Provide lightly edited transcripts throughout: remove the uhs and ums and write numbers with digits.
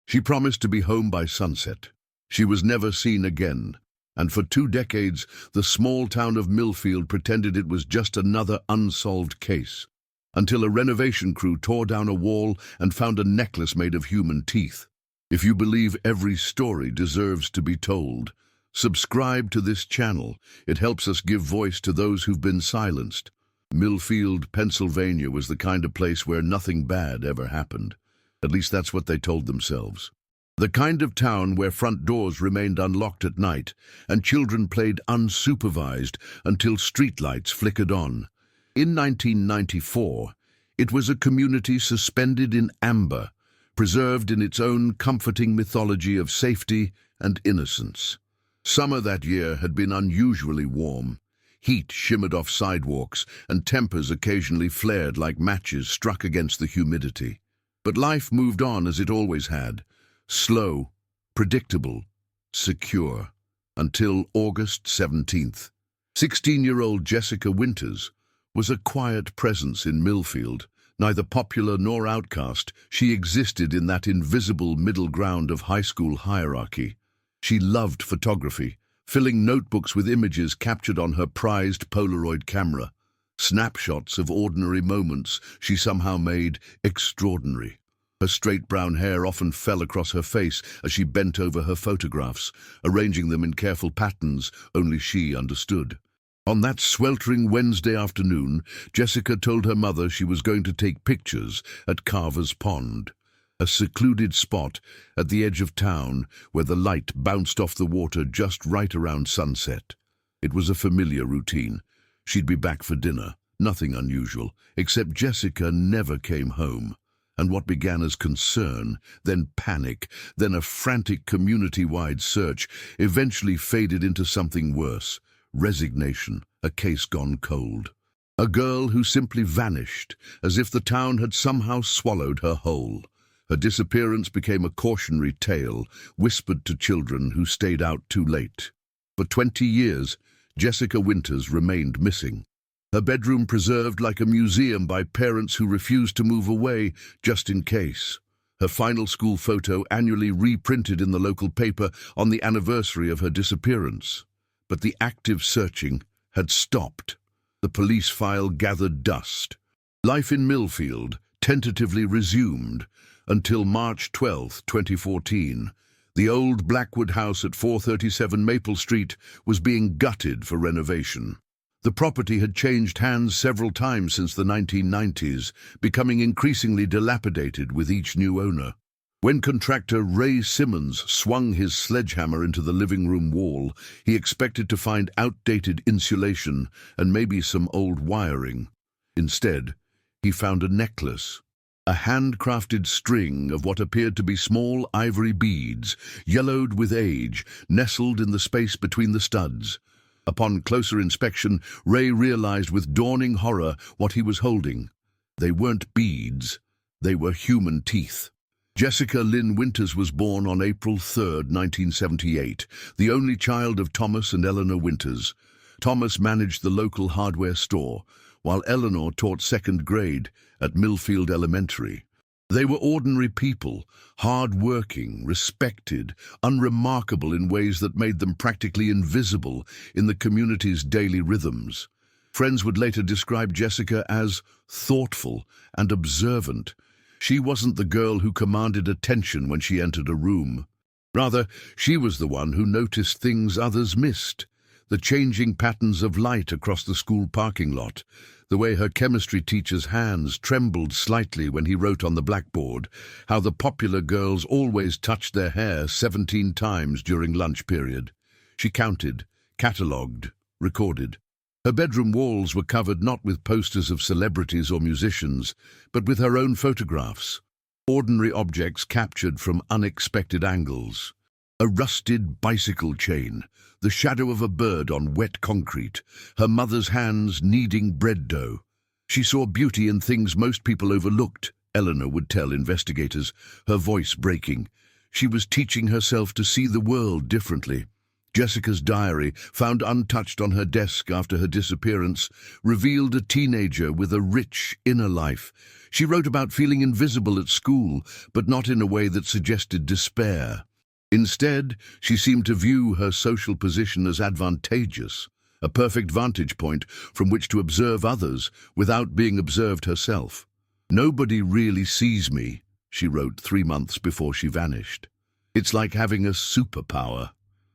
She promised to be home by sunset. She was never seen again, and for 2 decades, the small town of Millfield pretended it was just another unsolved case, until a renovation crew tore down a wall and found a necklace made of human teeth. If you believe every story deserves to be told, subscribe to this channel. It helps us give voice to those who've been silenced. Millfield, Pennsylvania was the kind of place where nothing bad ever happened. At least that's what they told themselves. The kind of town where front doors remained unlocked at night and children played unsupervised until streetlights flickered on. In 1994, it was a community suspended in amber, preserved in its own comforting mythology of safety and innocence. Summer that year had been unusually warm. Heat shimmered off sidewalks, and tempers occasionally flared like matches struck against the humidity. But life moved on as it always had, slow, predictable, secure, until August 17th. 16-year-old Jessica Winters was a quiet presence in Millfield. Neither popular nor outcast, she existed in that invisible middle ground of high school hierarchy. She loved photography, filling notebooks with images captured on her prized Polaroid camera, snapshots of ordinary moments she somehow made extraordinary. Her straight brown hair often fell across her face as she bent over her photographs, arranging them in careful patterns only she understood. On that sweltering Wednesday afternoon, Jessica told her mother she was going to take pictures at Carver's Pond, a secluded spot at the edge of town where the light bounced off the water just right around sunset. It was a familiar routine. She'd be back for dinner, nothing unusual, except Jessica never came home. And what began as concern, then panic, then a frantic community-wide search, eventually faded into something worse. Resignation, a case gone cold. A girl who simply vanished, as if the town had somehow swallowed her whole. Her disappearance became a cautionary tale, whispered to children who stayed out too late. For 20 years, Jessica Winters remained missing. Her bedroom preserved like a museum by parents who refused to move away just in case. Her final school photo annually reprinted in the local paper on the anniversary of her disappearance. But the active searching had stopped. The police file gathered dust. Life in Millfield tentatively resumed until March 12, 2014. The old Blackwood house at 437 Maple Street was being gutted for renovation. The property had changed hands several times since the 1990s, becoming increasingly dilapidated with each new owner. When contractor Ray Simmons swung his sledgehammer into the living room wall, he expected to find outdated insulation and maybe some old wiring. Instead, he found a necklace, a handcrafted string of what appeared to be small ivory beads, yellowed with age, nestled in the space between the studs. Upon closer inspection, Ray realized with dawning horror what he was holding. They weren't beads, they were human teeth. Jessica Lynn Winters was born on April 3, 1978, the only child of Thomas and Eleanor Winters. Thomas managed the local hardware store, while Eleanor taught 2nd grade at Millfield Elementary. They were ordinary people, hard-working, respected, unremarkable in ways that made them practically invisible in the community's daily rhythms. Friends would later describe Jessica as thoughtful and observant. She wasn't the girl who commanded attention when she entered a room. Rather, she was the one who noticed things others missed. The changing patterns of light across the school parking lot, the way her chemistry teacher's hands trembled slightly when he wrote on the blackboard, how the popular girls always touched their hair 17 times during lunch period. She counted, catalogued, recorded. Her bedroom walls were covered not with posters of celebrities or musicians, but with her own photographs, ordinary objects captured from unexpected angles. A rusted bicycle chain, the shadow of a bird on wet concrete, her mother's hands kneading bread dough. She saw beauty in things most people overlooked, Eleanor would tell investigators, her voice breaking. She was teaching herself to see the world differently. Jessica's diary, found untouched on her desk after her disappearance, revealed a teenager with a rich inner life. She wrote about feeling invisible at school, but not in a way that suggested despair. Instead, she seemed to view her social position as advantageous, a perfect vantage point from which to observe others without being observed herself. "Nobody really sees me," she wrote 3 months before she vanished. "It's like having a superpower."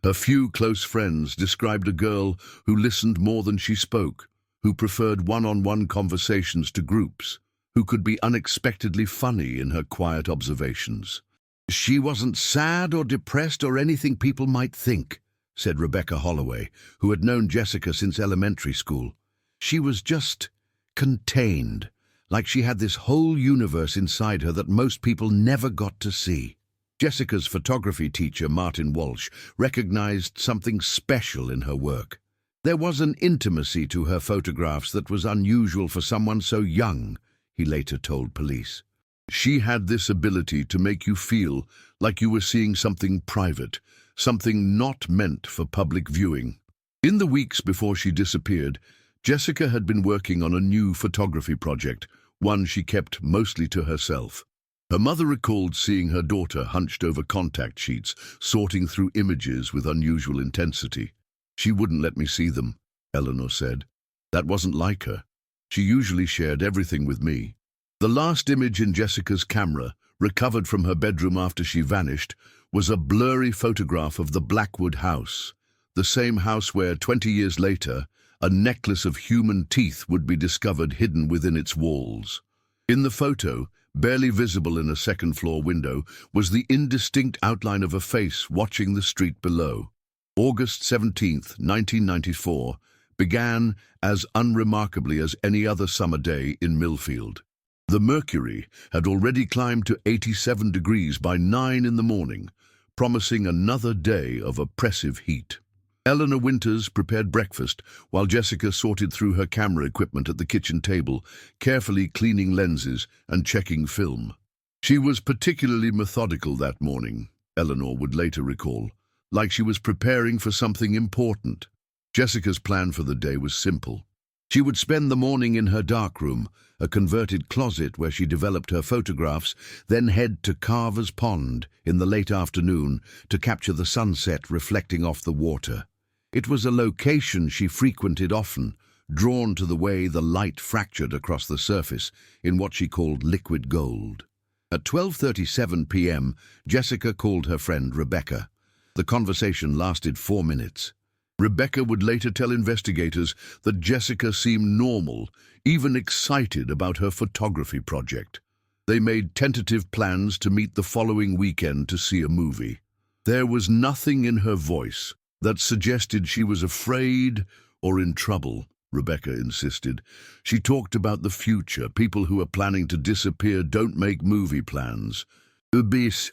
Her few close friends described a girl who listened more than she spoke, who preferred one-on-one conversations to groups, who could be unexpectedly funny in her quiet observations. "She wasn't sad or depressed or anything people might think," said Rebecca Holloway, who had known Jessica since elementary school. "She was just contained, like she had this whole universe inside her that most people never got to see." Jessica's photography teacher, Martin Walsh, recognized something special in her work. There was an intimacy to her photographs that was unusual for someone so young, he later told police. "She had this ability to make you feel like you were seeing something private, something not meant for public viewing." In the weeks before she disappeared, Jessica had been working on a new photography project, one she kept mostly to herself. Her mother recalled seeing her daughter hunched over contact sheets, sorting through images with unusual intensity. "She wouldn't let me see them," Eleanor said. "That wasn't like her. She usually shared everything with me." The last image in Jessica's camera, recovered from her bedroom after she vanished, was a blurry photograph of the Blackwood house, the same house where, 20 years later, a necklace of human teeth would be discovered hidden within its walls. In the photo, barely visible in a second-floor window, was the indistinct outline of a face watching the street below. August 17, 1994, began as unremarkably as any other summer day in Millfield. The mercury had already climbed to 87 degrees by 9 in the morning, promising another day of oppressive heat. Eleanor Winters prepared breakfast while Jessica sorted through her camera equipment at the kitchen table, carefully cleaning lenses and checking film. She was particularly methodical that morning, Eleanor would later recall, like she was preparing for something important. Jessica's plan for the day was simple. She would spend the morning in her darkroom, a converted closet where she developed her photographs, then head to Carver's Pond in the late afternoon to capture the sunset reflecting off the water. It was a location she frequented often, drawn to the way the light fractured across the surface in what she called liquid gold. At 12:37 p.m., Jessica called her friend Rebecca. The conversation lasted 4 minutes. Rebecca would later tell investigators that Jessica seemed normal, even excited about her photography project. They made tentative plans to meet the following weekend to see a movie. There was nothing in her voice that suggested she was afraid or in trouble, Rebecca insisted. She talked about the future. People who are planning to disappear don't make movie plans.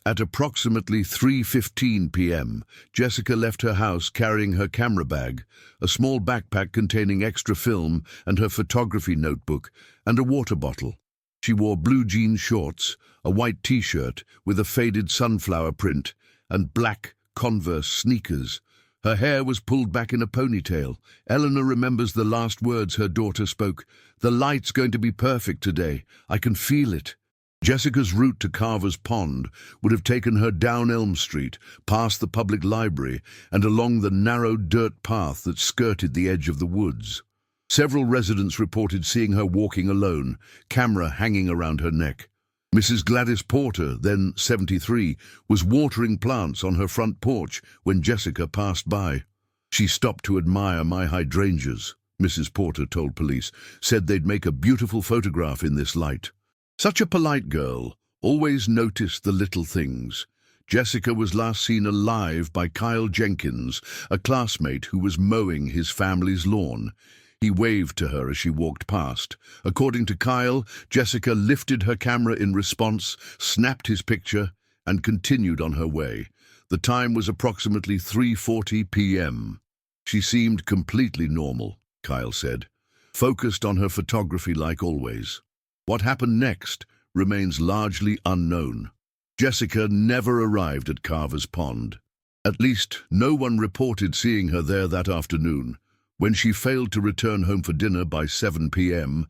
At approximately 3:15 p.m., Jessica left her house carrying her camera bag, a small backpack containing extra film and her photography notebook, and a water bottle. She wore blue jean shorts, a white t-shirt with a faded sunflower print, and black Converse sneakers. Her hair was pulled back in a ponytail. Eleanor remembers the last words her daughter spoke. "The light's going to be perfect today. I can feel it." Jessica's route to Carver's Pond would have taken her down Elm Street, past the public library, and along the narrow dirt path that skirted the edge of the woods. Several residents reported seeing her walking alone, camera hanging around her neck. Mrs. Gladys Porter, then 73, was watering plants on her front porch when Jessica passed by. "She stopped to admire my hydrangeas," Mrs. Porter told police, "said they'd make a beautiful photograph in this light." Such a polite girl, always noticed the little things. Jessica was last seen alive by Kyle Jenkins, a classmate who was mowing his family's lawn. He waved to her as she walked past. According to Kyle, Jessica lifted her camera in response, snapped his picture, and continued on her way. The time was approximately 3:40 p.m. She seemed completely normal, Kyle said, focused on her photography like always. What happened next remains largely unknown. Jessica never arrived at Carver's Pond. At least, no one reported seeing her there that afternoon. When she failed to return home for dinner by 7 p.m.,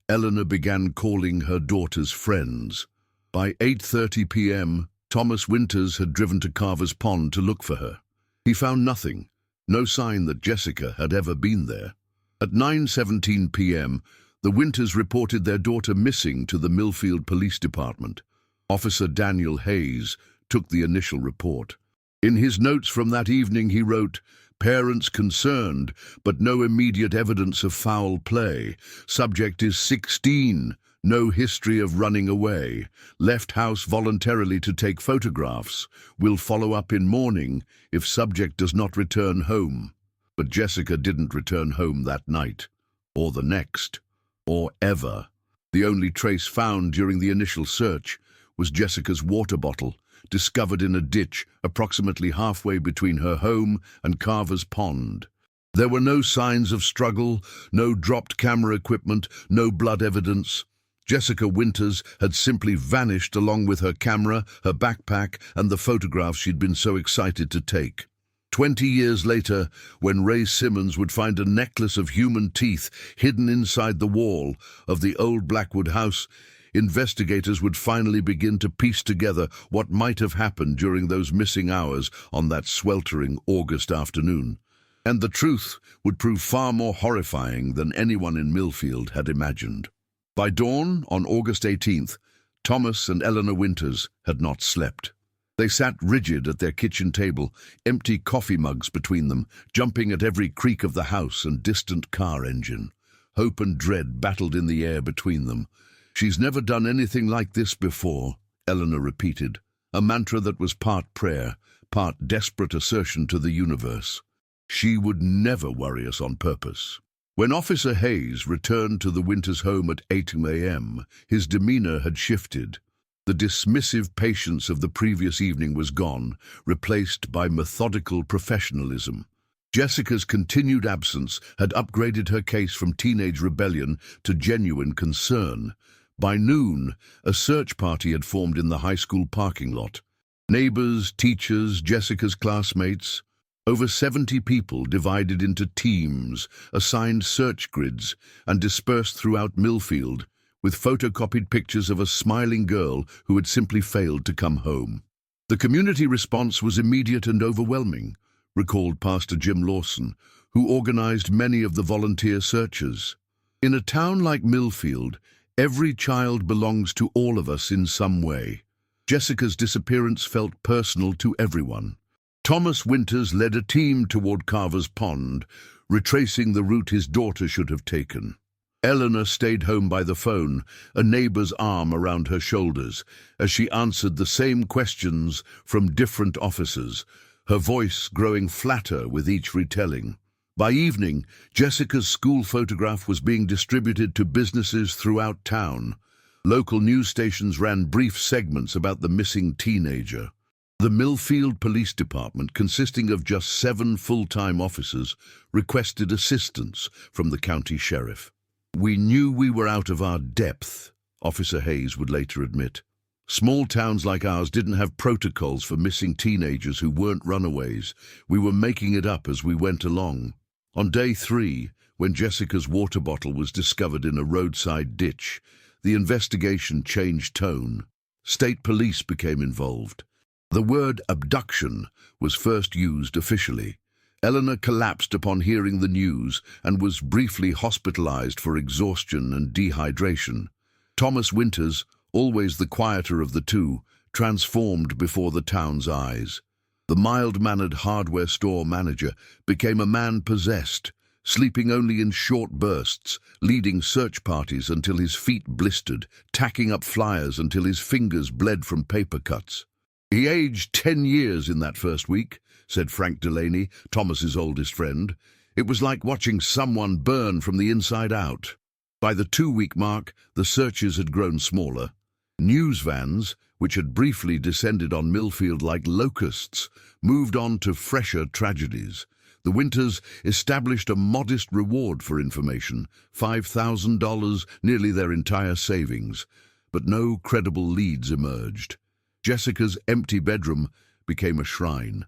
Eleanor began calling her daughter's friends. By 8:30 p.m., Thomas Winters had driven to Carver's Pond to look for her. He found nothing, no sign that Jessica had ever been there. At 9:17 p.m., the Winters reported their daughter missing to the Millfield Police Department. Officer Daniel Hayes took the initial report. In his notes from that evening he wrote, "Parents concerned, but no immediate evidence of foul play. Subject is 16, no history of running away. Left house voluntarily to take photographs. Will follow up in morning if subject does not return home." But Jessica didn't return home that night, or the next, or ever. The only trace found during the initial search was Jessica's water bottle, discovered in a ditch approximately halfway between her home and Carver's Pond. There were no signs of struggle, no dropped camera equipment, no blood evidence. Jessica Winters had simply vanished along with her camera, her backpack, and the photographs she'd been so excited to take. 20 years later, when Ray Simmons would find a necklace of human teeth hidden inside the wall of the old Blackwood house, investigators would finally begin to piece together what might have happened during those missing hours on that sweltering August afternoon. And the truth would prove far more horrifying than anyone in Millfield had imagined. By dawn, on August 18th, Thomas and Eleanor Winters had not slept. They sat rigid at their kitchen table, empty coffee mugs between them, jumping at every creak of the house and distant car engine. Hope and dread battled in the air between them. "She's never done anything like this before," Eleanor repeated, a mantra that was part prayer, part desperate assertion to the universe. She would never worry us on purpose. When Officer Hayes returned to the Winters home at 8 a.m., his demeanor had shifted. The dismissive patience of the previous evening was gone, replaced by methodical professionalism. Jessica's continued absence had upgraded her case from teenage rebellion to genuine concern. By noon, a search party had formed in the high school parking lot. Neighbors, teachers, Jessica's classmates. Over 70 people divided into teams, assigned search grids, and dispersed throughout Millfield, with photocopied pictures of a smiling girl who had simply failed to come home. The community response was immediate and overwhelming, recalled Pastor Jim Lawson, who organized many of the volunteer searches. In a town like Millfield, every child belongs to all of us in some way. Jessica's disappearance felt personal to everyone. Thomas Winters led a team toward Carver's Pond, retracing the route his daughter should have taken. Eleanor stayed home by the phone, a neighbor's arm around her shoulders, as she answered the same questions from different officers, her voice growing flatter with each retelling. By evening, Jessica's school photograph was being distributed to businesses throughout town. Local news stations ran brief segments about the missing teenager. The Millfield Police Department, consisting of just 7 full-time officers, requested assistance from the county sheriff. "We knew we were out of our depth," Officer Hayes would later admit. "Small towns like ours didn't have protocols for missing teenagers who weren't runaways. We were making it up as we went along." On day 3, when Jessica's water bottle was discovered in a roadside ditch, the investigation changed tone. State police became involved. The word abduction was first used officially. Eleanor collapsed upon hearing the news and was briefly hospitalized for exhaustion and dehydration. Thomas Winters, always the quieter of the two, transformed before the town's eyes. The mild-mannered hardware store manager became a man possessed, sleeping only in short bursts, leading search parties until his feet blistered, tacking up flyers until his fingers bled from paper cuts. "He aged 10 years in that first week," said Frank Delaney, Thomas's oldest friend. "It was like watching someone burn from the inside out." By the 2-week mark, the searches had grown smaller. News vans, which had briefly descended on Millfield like locusts, moved on to fresher tragedies. The Winters established a modest reward for information, $5,000, nearly their entire savings. But no credible leads emerged. Jessica's empty bedroom became a shrine.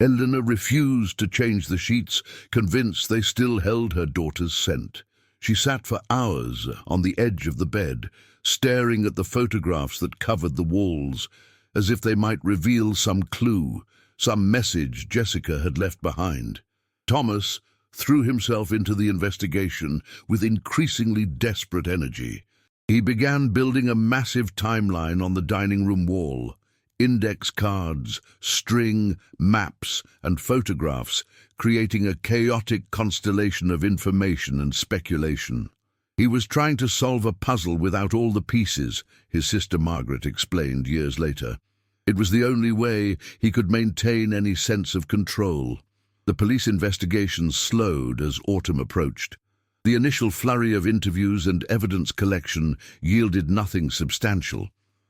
Eleanor refused to change the sheets, convinced they still held her daughter's scent. She sat for hours on the edge of the bed, staring at the photographs that covered the walls, as if they might reveal some clue, some message Jessica had left behind. Thomas threw himself into the investigation with increasingly desperate energy. He began building a massive timeline on the dining room wall. Index cards, string, maps, and photographs, creating a chaotic constellation of information and speculation. He was trying to solve a puzzle without all the pieces, his sister Margaret explained years later. It was the only way he could maintain any sense of control. The police investigation slowed as autumn approached. The initial flurry of interviews and evidence collection yielded nothing substantial.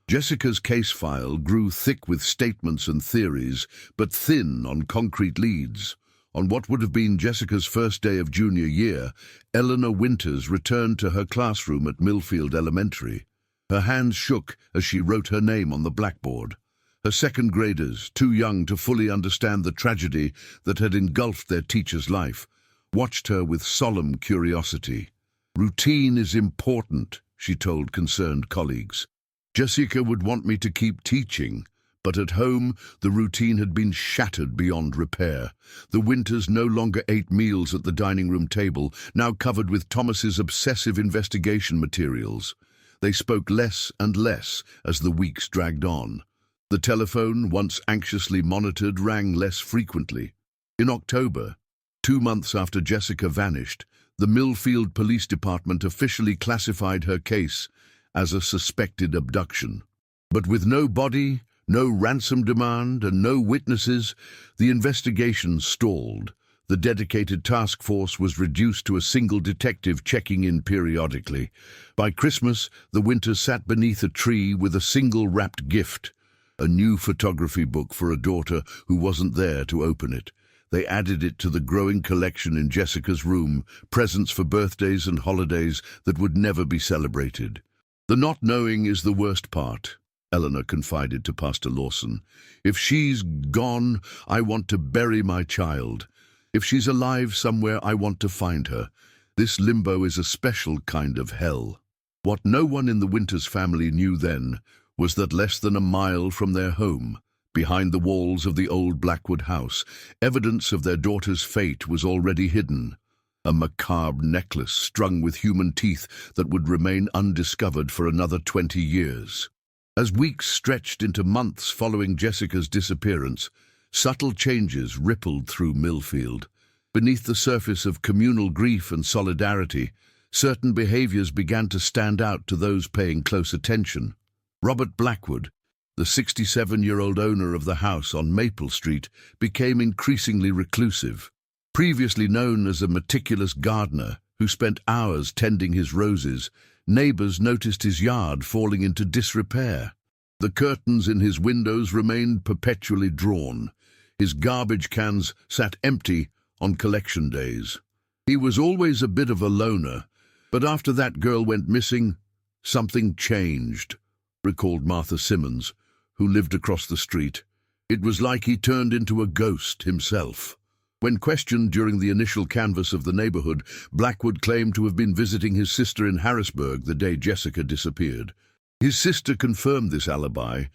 Jessica's case file grew thick with statements and theories, but thin on concrete leads. On what would have been Jessica's first day of junior year, Eleanor Winters returned to her classroom at Millfield Elementary. Her hands shook as she wrote her name on the blackboard. Her second graders, too young to fully understand the tragedy that had engulfed their teacher's life, watched her with solemn curiosity. "Routine is important," she told concerned colleagues. "Jessica would want me to keep teaching, but at home the routine had been shattered beyond repair. The Winters no longer ate meals at the dining room table, now covered with Thomas's obsessive investigation materials. They spoke less and less as the weeks dragged on. The telephone, once anxiously monitored, rang less frequently. In October, 2 months after Jessica vanished, the Millfield Police Department officially classified her case as a suspected abduction. But with no body, no ransom demand, and no witnesses, the investigation stalled. The dedicated task force was reduced to a single detective checking in periodically. By Christmas, the Winters sat beneath a tree with a single wrapped gift, a new photography book for a daughter who wasn't there to open it. They added it to the growing collection in Jessica's room, presents for birthdays and holidays that would never be celebrated. "The not knowing is the worst part," Eleanor confided to Pastor Lawson. "If she's gone, I want to bury my child. If she's alive somewhere, I want to find her. This limbo is a special kind of hell." What no one in the Winters family knew then was that less than a mile from their home, behind the walls of the old Blackwood house, evidence of their daughter's fate was already hidden. A macabre necklace strung with human teeth that would remain undiscovered for another 20 years. As weeks stretched into months following Jessica's disappearance, subtle changes rippled through Millfield. Beneath the surface of communal grief and solidarity, certain behaviors began to stand out to those paying close attention. Robert Blackwood, the 67-year-old owner of the house on Maple Street, became increasingly reclusive. Previously known as a meticulous gardener who spent hours tending his roses, neighbors noticed his yard falling into disrepair. The curtains in his windows remained perpetually drawn. His garbage cans sat empty on collection days. He was always a bit of a loner, but after that girl went missing, something changed, recalled Martha Simmons, who lived across the street. It was like he turned into a ghost himself. When questioned during the initial canvass of the neighborhood, Blackwood claimed to have been visiting his sister in Harrisburg the day Jessica disappeared. His sister confirmed this alibi,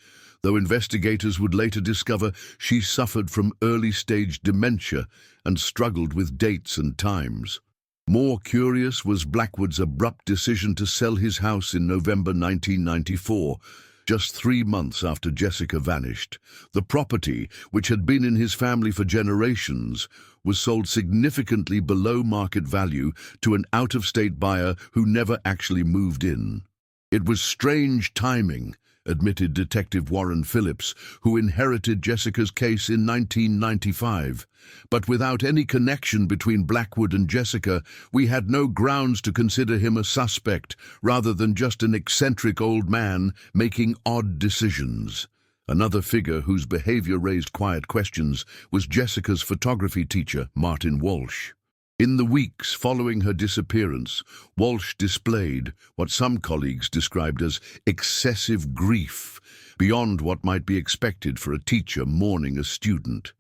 though investigators would later discover she suffered from early-stage dementia and struggled with dates and times. More curious was Blackwood's abrupt decision to sell his house in November 1994, just 3 months after Jessica vanished. The property, which had been in his family for generations, was sold significantly below market value to an out-of-state buyer who never actually moved in. "It was strange timing," admitted Detective Warren Phillips, who inherited Jessica's case in 1995. "But without any connection between Blackwood and Jessica, we had no grounds to consider him a suspect, rather than just an eccentric old man making odd decisions." Another figure whose behavior raised quiet questions was Jessica's photography teacher, Martin Walsh. In the weeks following her disappearance, Walsh displayed what some colleagues described as excessive grief, beyond what might be expected for a teacher mourning a student.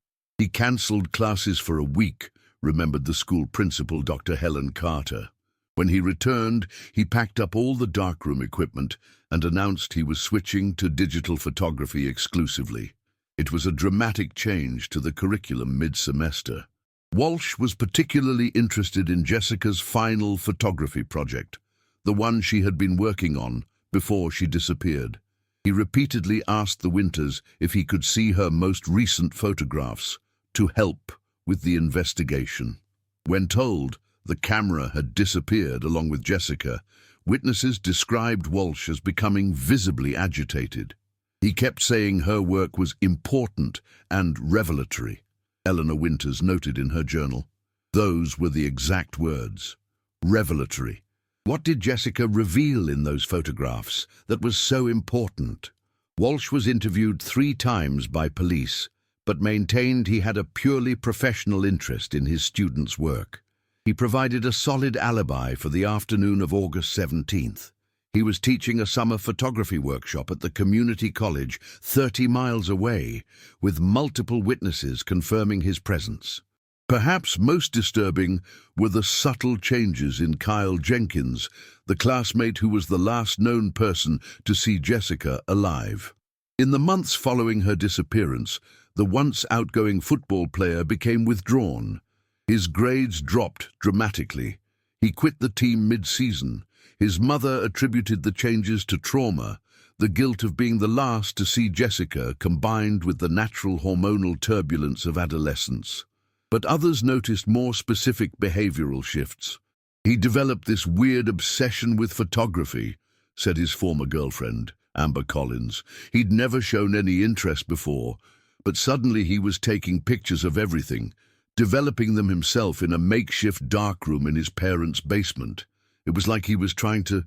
He cancelled classes for a week, remembered the school principal, Dr. Helen Carter. When he returned, he packed up all the darkroom equipment and announced he was switching to digital photography exclusively. It was a dramatic change to the curriculum mid-semester. Walsh was particularly interested in Jessica's final photography project, the one she had been working on before she disappeared. He repeatedly asked the Winters if he could see her most recent photographs to help with the investigation. When told the camera had disappeared along with Jessica, witnesses described Walsh as becoming visibly agitated. He kept saying her work was important and revelatory. Eleanor Winters noted in her journal. Those were the exact words. Revelatory. What did Jessica reveal in those photographs that was so important? Walsh was interviewed 3 times by police, but maintained he had a purely professional interest in his students' work. He provided a solid alibi for the afternoon of August 17th. He was teaching a summer photography workshop at the community college 30 miles away, with multiple witnesses confirming his presence. Perhaps most disturbing were the subtle changes in Kyle Jenkins, the classmate who was the last known person to see Jessica alive. In the months following her disappearance, the once outgoing football player became withdrawn. His grades dropped dramatically. He quit the team mid-season. His mother attributed the changes to trauma, the guilt of being the last to see Jessica combined with the natural hormonal turbulence of adolescence. But others noticed more specific behavioral shifts. He developed this weird obsession with photography, said his former girlfriend, Amber Collins. He'd never shown any interest before, but suddenly he was taking pictures of everything, developing them himself in a makeshift darkroom in his parents' basement. It was like he was trying to,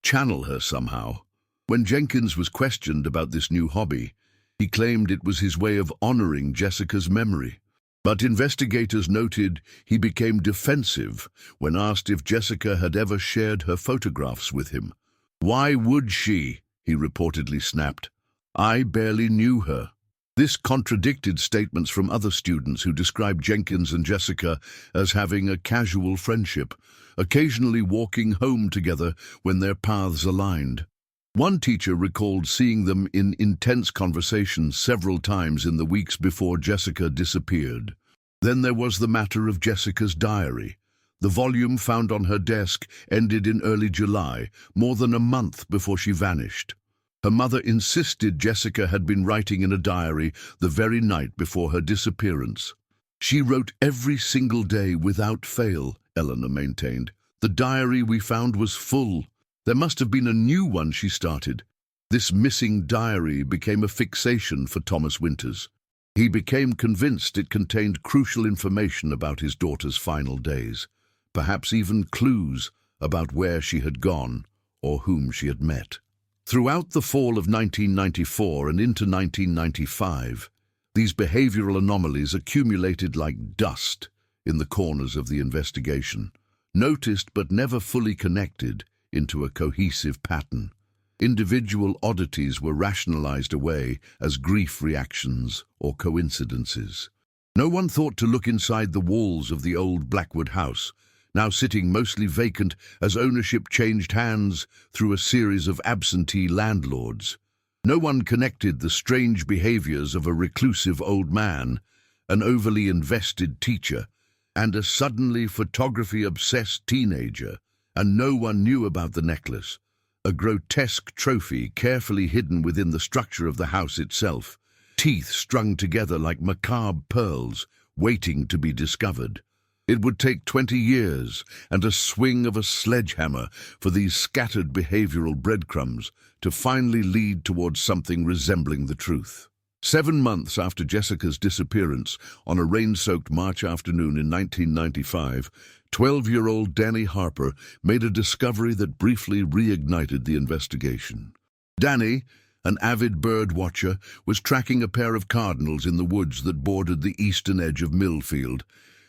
channel her somehow. When Jenkins was questioned about this new hobby, he claimed it was his way of honoring Jessica's memory. But investigators noted he became defensive when asked if Jessica had ever shared her photographs with him. "Why would she?" he reportedly snapped. "I barely knew her." This contradicted statements from other students who described Jenkins and Jessica as having a casual friendship, occasionally walking home together when their paths aligned. One teacher recalled seeing them in intense conversations several times in the weeks before Jessica disappeared. Then there was the matter of Jessica's diary. The volume found on her desk ended in early July, more than a month before she vanished. Her mother insisted Jessica had been writing in a diary the very night before her disappearance. "She wrote every single day without fail," Eleanor maintained. "The diary we found was full. There must have been a new one she started." This missing diary became a fixation for Thomas Winters. He became convinced it contained crucial information about his daughter's final days, perhaps even clues about where she had gone or whom she had met. Throughout the fall of 1994 and into 1995, these behavioral anomalies accumulated like dust in the corners of the investigation, noticed but never fully connected into a cohesive pattern. Individual oddities were rationalized away as grief reactions or coincidences. No one thought to look inside the walls of the old Blackwood house, now sitting mostly vacant as ownership changed hands through a series of absentee landlords. No one connected the strange behaviors of a reclusive old man, an overly invested teacher, and a suddenly photography-obsessed teenager, and no one knew about the necklace, a grotesque trophy carefully hidden within the structure of the house itself, teeth strung together like macabre pearls, waiting to be discovered. It would take 20 years and a swing of a sledgehammer for these scattered behavioral breadcrumbs to finally lead towards something resembling the truth. 7 months after Jessica's disappearance, on a rain-soaked March afternoon in 1995, 12-year-old Danny Harper made a discovery that briefly reignited the investigation. Danny, an avid bird watcher, was tracking a pair of cardinals in the woods that bordered the eastern edge of Millfield,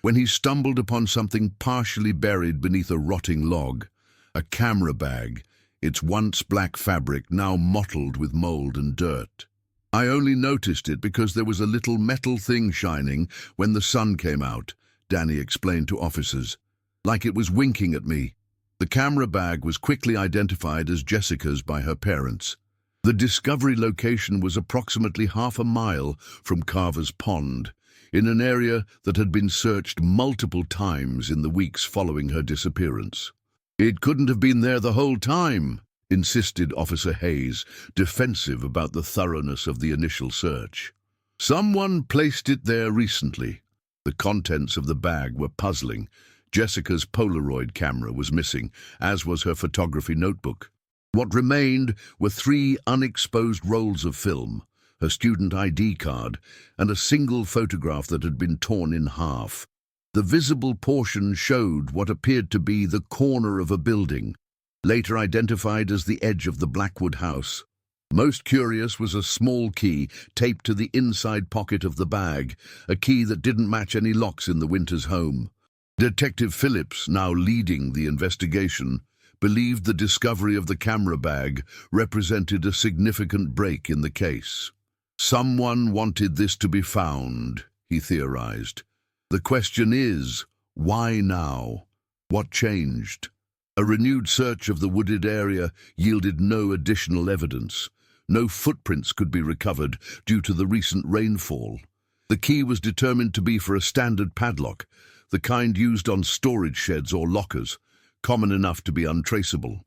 when he stumbled upon something partially buried beneath a rotting log, a camera bag, its once black fabric now mottled with mold and dirt. I only noticed it because there was a little metal thing shining when the sun came out, Danny explained to officers. Like it was winking at me. The camera bag was quickly identified as Jessica's by her parents. The discovery location was approximately half a mile from Carver's Pond, in an area that had been searched multiple times in the weeks following her disappearance. It couldn't have been there the whole time, insisted Officer Hayes, defensive about the thoroughness of the initial search. Someone placed it there recently. The contents of the bag were puzzling. Jessica's Polaroid camera was missing, as was her photography notebook. What remained were 3 unexposed rolls of film, her student ID card, and a single photograph that had been torn in half. The visible portion showed what appeared to be the corner of a building, later identified as the edge of the Blackwood house. Most curious was a small key taped to the inside pocket of the bag, a key that didn't match any locks in the Winters home. Detective Phillips, now leading the investigation, believed the discovery of the camera bag represented a significant break in the case. Someone wanted this to be found, he theorized. The question is, why now? What changed? A renewed search of the wooded area yielded no additional evidence. No footprints could be recovered due to the recent rainfall. The key was determined to be for a standard padlock, the kind used on storage sheds or lockers, common enough to be untraceable.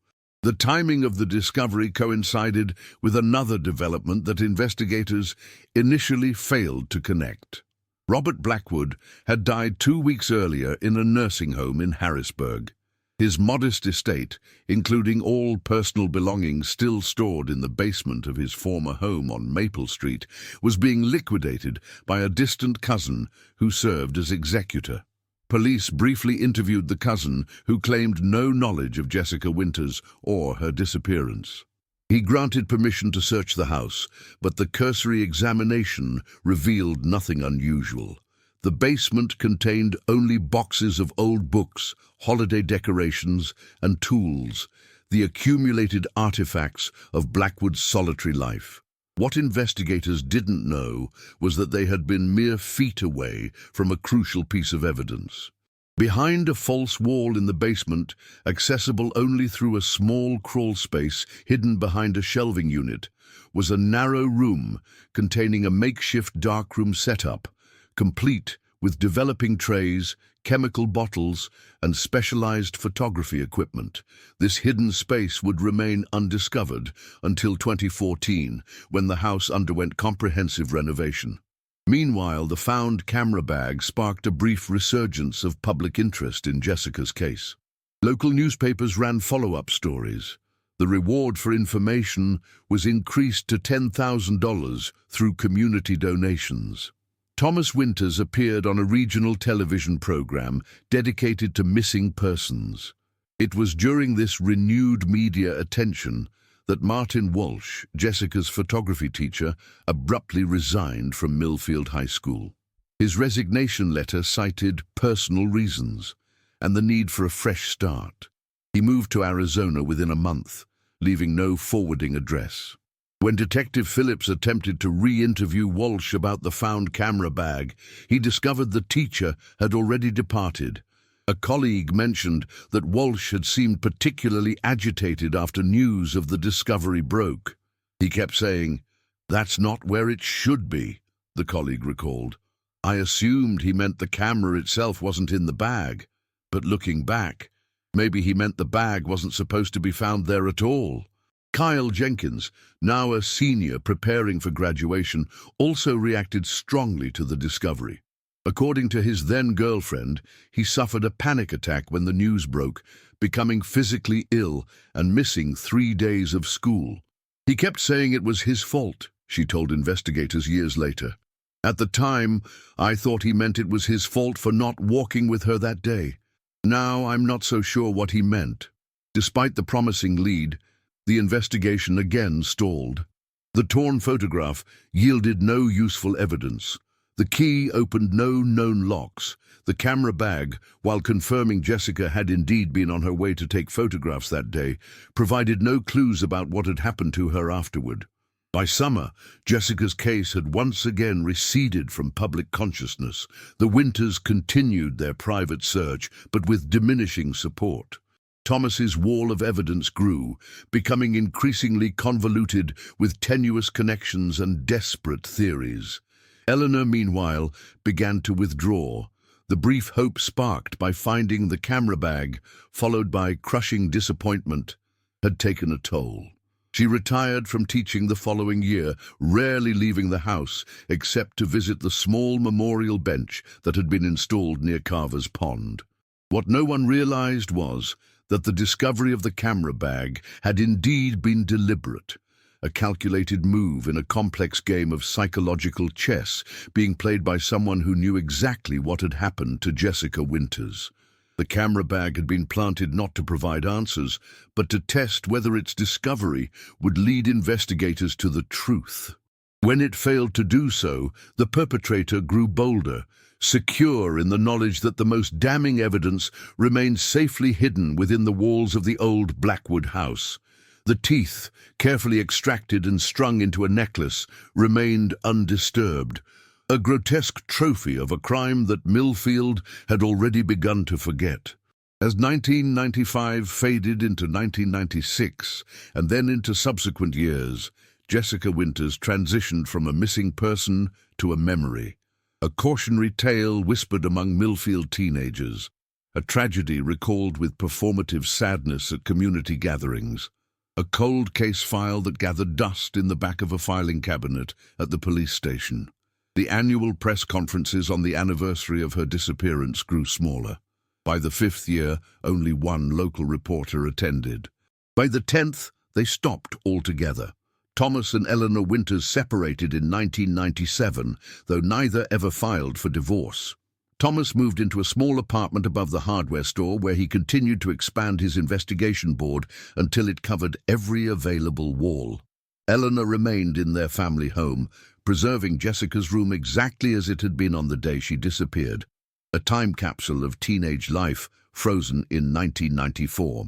The timing of the discovery coincided with another development that investigators initially failed to connect. Robert Blackwood had died 2 weeks earlier in a nursing home in Harrisburg. His modest estate, including all personal belongings still stored in the basement of his former home on Maple Street, was being liquidated by a distant cousin who served as executor. Police briefly interviewed the cousin, who claimed no knowledge of Jessica Winters or her disappearance. He granted permission to search the house, but the cursory examination revealed nothing unusual. The basement contained only boxes of old books, holiday decorations, and tools, the accumulated artifacts of Blackwood's solitary life. What investigators didn't know was that they had been mere feet away from a crucial piece of evidence. Behind a false wall in the basement, accessible only through a small crawl space hidden behind a shelving unit, was a narrow room containing a makeshift darkroom setup, complete with developing trays, chemical bottles, and specialized photography equipment. This hidden space would remain undiscovered until 2014, when the house underwent comprehensive renovation. Meanwhile, the found camera bag sparked a brief resurgence of public interest in Jessica's case. Local newspapers ran follow-up stories. The reward for information was increased to $10,000 through community donations. Thomas Winters appeared on a regional television program dedicated to missing persons. It was during this renewed media attention that Martin Walsh, Jessica's photography teacher, abruptly resigned from Millfield High School. His resignation letter cited personal reasons and the need for a fresh start. He moved to Arizona within a month, leaving no forwarding address. When Detective Phillips attempted to re-interview Walsh about the found camera bag, he discovered the teacher had already departed. A colleague mentioned that Walsh had seemed particularly agitated after news of the discovery broke. He kept saying, "That's not where it should be," the colleague recalled. "I assumed he meant the camera itself wasn't in the bag, but looking back, maybe he meant the bag wasn't supposed to be found there at all." Kyle Jenkins, now a senior preparing for graduation, also reacted strongly to the discovery. According to his then-girlfriend, he suffered a panic attack when the news broke, becoming physically ill and missing 3 days of school. He kept saying it was his fault, she told investigators years later. "At the time, I thought he meant it was his fault for not walking with her that day. Now I'm not so sure what he meant." Despite the promising lead, the investigation again stalled. The torn photograph yielded no useful evidence. The key opened no known locks. The camera bag, while confirming Jessica had indeed been on her way to take photographs that day, provided no clues about what had happened to her afterward. By summer, Jessica's case had once again receded from public consciousness. The Winters continued their private search, but with diminishing support. Thomas's wall of evidence grew, becoming increasingly convoluted with tenuous connections and desperate theories. Eleanor, meanwhile, began to withdraw. The brief hope sparked by finding the camera bag, followed by crushing disappointment, had taken a toll. She retired from teaching the following year, rarely leaving the house except to visit the small memorial bench that had been installed near Carver's Pond. What no one realized was that the discovery of the camera bag had indeed been deliberate, a calculated move in a complex game of psychological chess being played by someone who knew exactly what had happened to Jessica Winters. The camera bag had been planted not to provide answers, but to test whether its discovery would lead investigators to the truth. When it failed to do so, the perpetrator grew bolder, secure in the knowledge that the most damning evidence remained safely hidden within the walls of the old Blackwood house. The teeth, carefully extracted and strung into a necklace, remained undisturbed, a grotesque trophy of a crime that Millfield had already begun to forget. As 1995 faded into 1996 and then into subsequent years, Jessica Winters transitioned from a missing person to a memory. A cautionary tale whispered among Millfield teenagers, a tragedy recalled with performative sadness at community gatherings, a cold case file that gathered dust in the back of a filing cabinet at the police station. The annual press conferences on the anniversary of her disappearance grew smaller. By the 5th year, only one local reporter attended. By the 10th, they stopped altogether. Thomas and Eleanor Winters separated in 1997, though neither ever filed for divorce. Thomas moved into a small apartment above the hardware store where he continued to expand his investigation board until it covered every available wall. Eleanor remained in their family home, preserving Jessica's room exactly as it had been on the day she disappeared, a time capsule of teenage life frozen in 1994.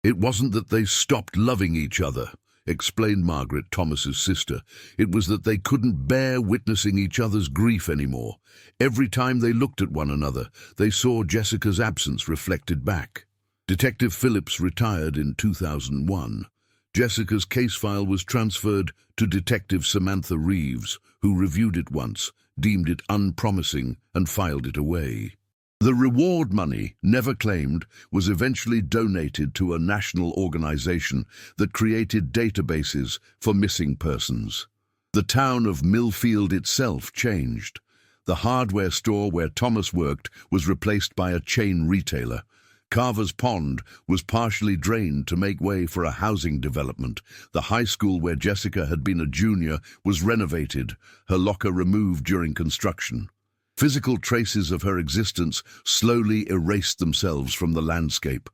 "It wasn't that they stopped loving each other," explained Margaret, Thomas's sister. "It was that they couldn't bear witnessing each other's grief anymore. Every time they looked at one another, they saw Jessica's absence reflected back." Detective Phillips retired in 2001. Jessica's case file was transferred to Detective Samantha Reeves, who reviewed it once, deemed it unpromising, and filed it away. The reward money, never claimed, was eventually donated to a national organization that created databases for missing persons. The town of Millfield itself changed. The hardware store where Thomas worked was replaced by a chain retailer. Carver's Pond was partially drained to make way for a housing development. The high school where Jessica had been a junior was renovated, her locker removed during construction. Physical traces of her existence slowly erased themselves from the landscape.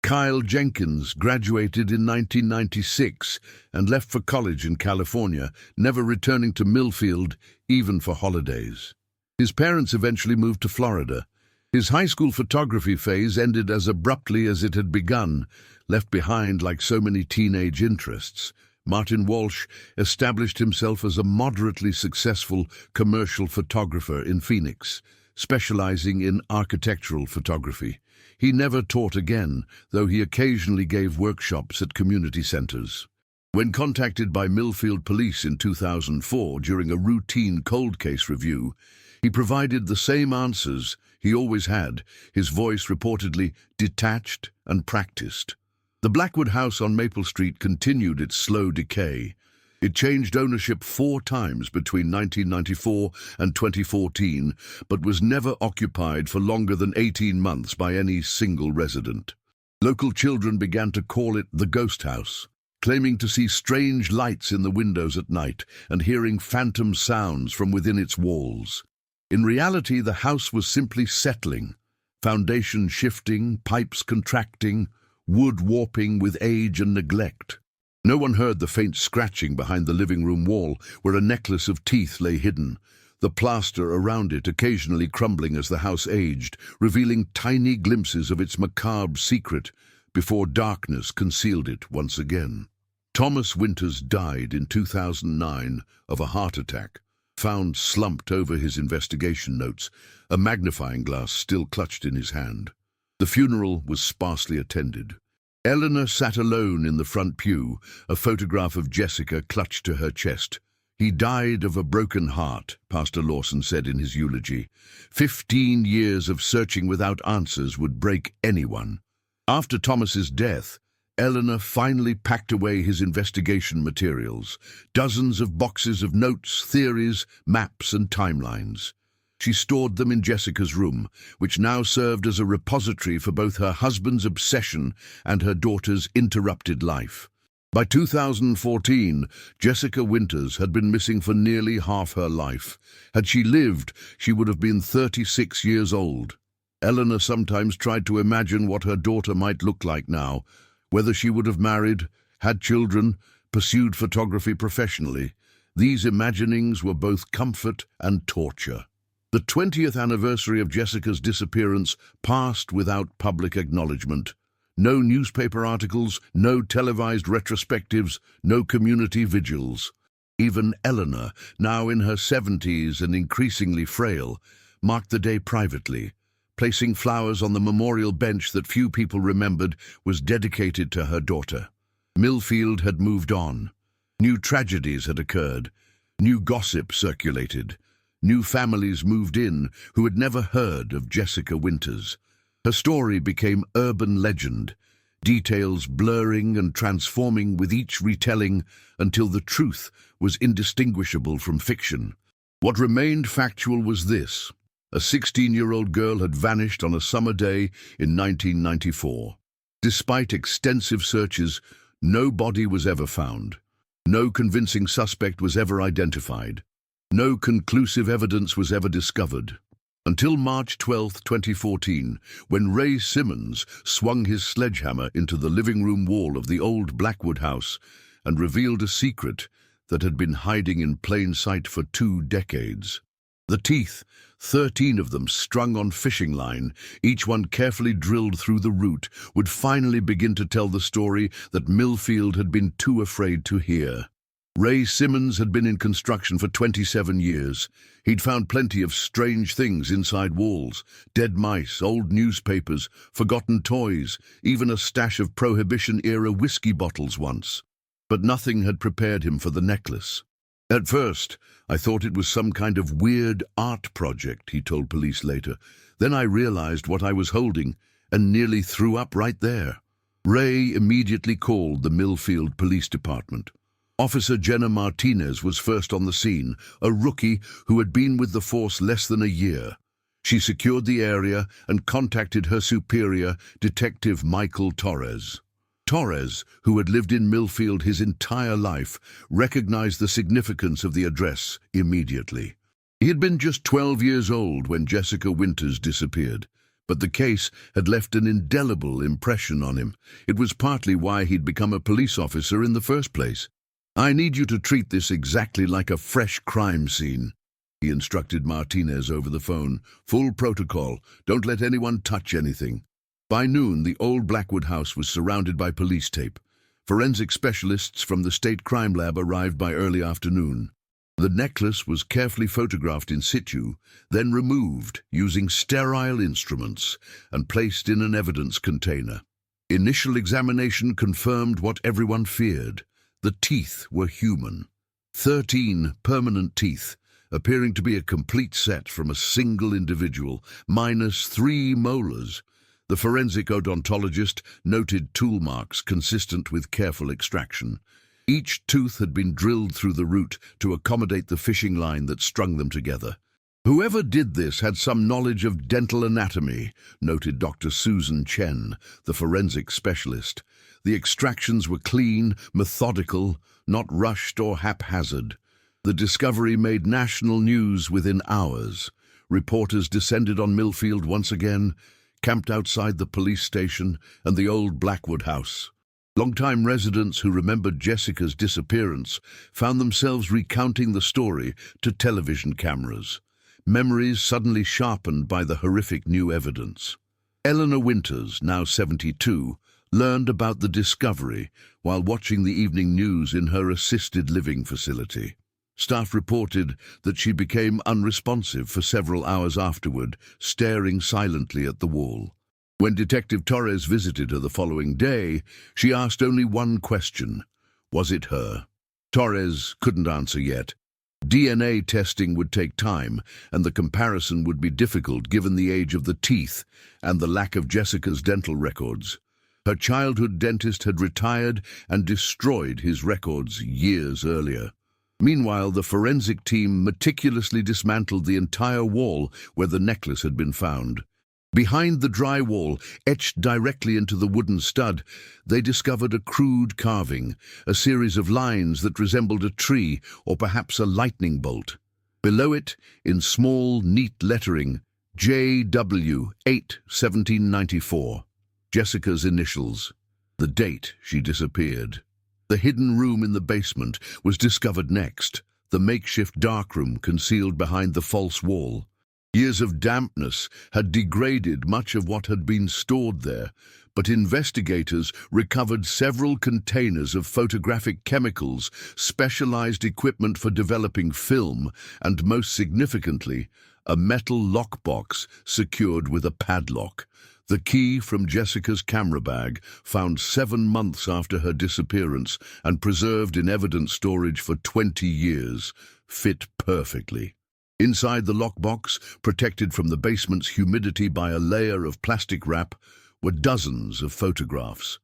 Kyle Jenkins graduated in 1996 and left for college in California, never returning to Millfield even for holidays. His parents eventually moved to Florida. His high school photography phase ended as abruptly as it had begun, left behind like so many teenage interests. Martin Walsh established himself as a moderately successful commercial photographer in Phoenix, specializing in architectural photography. He never taught again, though he occasionally gave workshops at community centers. When contacted by Millfield Police in 2004 during a routine cold case review, he provided the same answers he always had, his voice reportedly detached and practiced. The Blackwood house on Maple Street continued its slow decay. It changed ownership 4 times between 1994 and 2014, but was never occupied for longer than 18 months by any single resident. Local children began to call it the ghost house, claiming to see strange lights in the windows at night and hearing phantom sounds from within its walls. In reality, the house was simply settling, foundation shifting, pipes contracting, wood warping with age and neglect. No one heard the faint scratching behind the living room wall where a necklace of teeth lay hidden, the plaster around it occasionally crumbling as the house aged, revealing tiny glimpses of its macabre secret before darkness concealed it once again. Thomas Winters died in 2009 of a heart attack, found slumped over his investigation notes, a magnifying glass still clutched in his hand. The funeral was sparsely attended. Eleanor sat alone in the front pew, a photograph of Jessica clutched to her chest. "He died of a broken heart," Pastor Lawson said in his eulogy. 15 years of searching without answers would break anyone. After Thomas's death, Eleanor finally packed away his investigation materials, dozens of boxes of notes, theories, maps, and timelines. She stored them in Jessica's room, which now served as a repository for both her husband's obsession and her daughter's interrupted life. By 2014, Jessica Winters had been missing for nearly half her life. Had she lived, she would have been 36 years old. Eleanor sometimes tried to imagine what her daughter might look like now, whether she would have married, had children, pursued photography professionally. These imaginings were both comfort and torture. The 20th anniversary of Jessica's disappearance passed without public acknowledgement. No newspaper articles, no televised retrospectives, no community vigils. Even Eleanor, now in her 70s and increasingly frail, marked the day privately. Placing flowers on the memorial bench that few people remembered was dedicated to her daughter. Millfield had moved on. New tragedies had occurred. New gossip circulated. New families moved in who had never heard of Jessica Winters. Her story became urban legend, details blurring and transforming with each retelling until the truth was indistinguishable from fiction. What remained factual was this: a 16-year-old girl had vanished on a summer day in 1994. Despite extensive searches, no body was ever found. No convincing suspect was ever identified. No conclusive evidence was ever discovered. Until March 12, 2014, when Ray Simmons swung his sledgehammer into the living room wall of the old Blackwood house and revealed a secret that had been hiding in plain sight for 2 decades. The teeth, 13 of them strung on fishing line, each one carefully drilled through the root, would finally begin to tell the story that Millfield had been too afraid to hear. Ray Simmons had been in construction for 27 years. He'd found plenty of strange things inside walls: dead mice, old newspapers, forgotten toys, even a stash of Prohibition-era whiskey bottles once. But nothing had prepared him for the necklace. "At first, I thought it was some kind of weird art project," he told police later. "Then I realized what I was holding and nearly threw up right there." Ray immediately called the Millfield Police Department. Officer Jenna Martinez was first on the scene, a rookie who had been with the force less than a year. She secured the area and contacted her superior, Detective Michael Torres. Torres, who had lived in Millfield his entire life, recognized the significance of the address immediately. He had been just 12 years old when Jessica Winters disappeared, but the case had left an indelible impression on him. It was partly why he'd become a police officer in the first place. "I need you to treat this exactly like a fresh crime scene," he instructed Martinez over the phone. "Full protocol. Don't let anyone touch anything." By noon, the old Blackwood house was surrounded by police tape. Forensic specialists from the state crime lab arrived by early afternoon. The necklace was carefully photographed in situ, then removed using sterile instruments and placed in an evidence container. Initial examination confirmed what everyone feared. The teeth were human. 13 permanent teeth, appearing to be a complete set from a single individual, minus 3 molars. The forensic odontologist noted tool marks consistent with careful extraction. Each tooth had been drilled through the root to accommodate the fishing line that strung them together. "Whoever did this had some knowledge of dental anatomy," noted Dr. Susan Chen, the forensic specialist. "The extractions were clean, methodical, not rushed or haphazard." The discovery made national news within hours. Reporters descended on Millfield once again, camped outside the police station and the old Blackwood house. Longtime residents who remembered Jessica's disappearance found themselves recounting the story to television cameras, memories suddenly sharpened by the horrific new evidence. Eleanor Winters, now 72, learned about the discovery while watching the evening news in her assisted living facility. Staff reported that she became unresponsive for several hours afterward, staring silently at the wall. When Detective Torres visited her the following day, she asked only one question: was it her? Torres couldn't answer yet. DNA testing would take time, and the comparison would be difficult given the age of the teeth and the lack of Jessica's dental records. Her childhood dentist had retired and destroyed his records years earlier. Meanwhile, the forensic team meticulously dismantled the entire wall where the necklace had been found. Behind the drywall, etched directly into the wooden stud, they discovered a crude carving, a series of lines that resembled a tree or perhaps a lightning bolt. Below it, in small, neat lettering, J.W. 8, 1794. Jessica's initials. The date she disappeared. The hidden room in the basement was discovered next, the makeshift darkroom concealed behind the false wall. Years of dampness had degraded much of what had been stored there, but investigators recovered several containers of photographic chemicals, specialized equipment for developing film, and most significantly, a metal lockbox secured with a padlock. The key from Jessica's camera bag, found 7 months after her disappearance and preserved in evidence storage for 20 years, fit perfectly. Inside the lockbox, protected from the basement's humidity by a layer of plastic wrap, were dozens of photographs.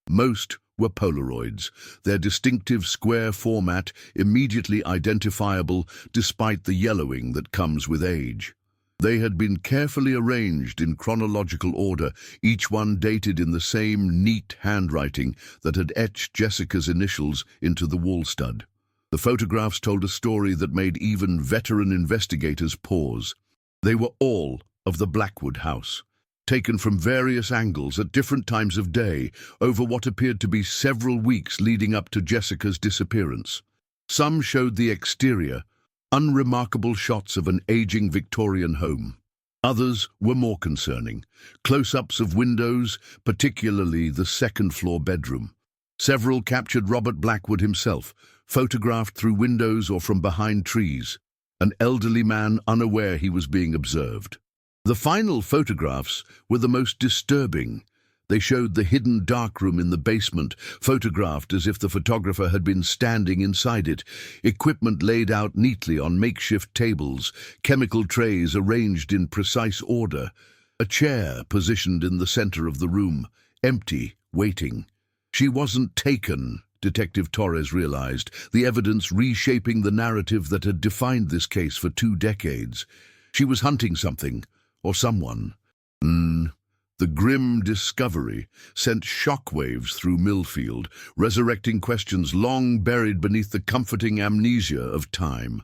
Most were Polaroids, their distinctive square format immediately identifiable despite the yellowing that comes with age. They had been carefully arranged in chronological order, each one dated in the same neat handwriting that had etched Jessica's initials into the wall stud. The photographs told a story that made even veteran investigators pause. They were all of the Blackwood house, taken from various angles at different times of day over what appeared to be several weeks leading up to Jessica's disappearance. Some showed the exterior, unremarkable shots of an aging Victorian home. Others were more concerning, close-ups of windows, particularly the second-floor bedroom. Several captured Robert Blackwood himself, photographed through windows or from behind trees, an elderly man unaware he was being observed. The final photographs were the most disturbing. They showed the hidden darkroom in the basement, photographed as if the photographer had been standing inside it, equipment laid out neatly on makeshift tables, chemical trays arranged in precise order, a chair positioned in the center of the room, empty, waiting. She wasn't taken, Detective Torres realized, the evidence reshaping the narrative that had defined this case for 2 decades. She was hunting something, or someone. The grim discovery sent shockwaves through Millfield, resurrecting questions long buried beneath the comforting amnesia of time.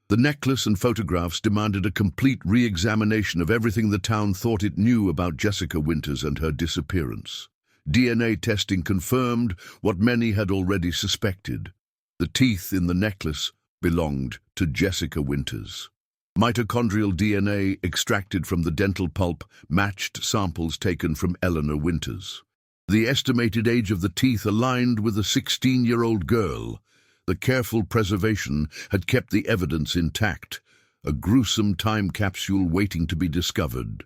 The necklace and photographs demanded a complete re-examination of everything the town thought it knew about Jessica Winters and her disappearance. DNA testing confirmed what many had already suspected. The teeth in the necklace belonged to Jessica Winters. Mitochondrial DNA extracted from the dental pulp matched samples taken from Eleanor Winters. The estimated age of the teeth aligned with a 16-year-old girl. The careful preservation had kept the evidence intact, a gruesome time capsule waiting to be discovered.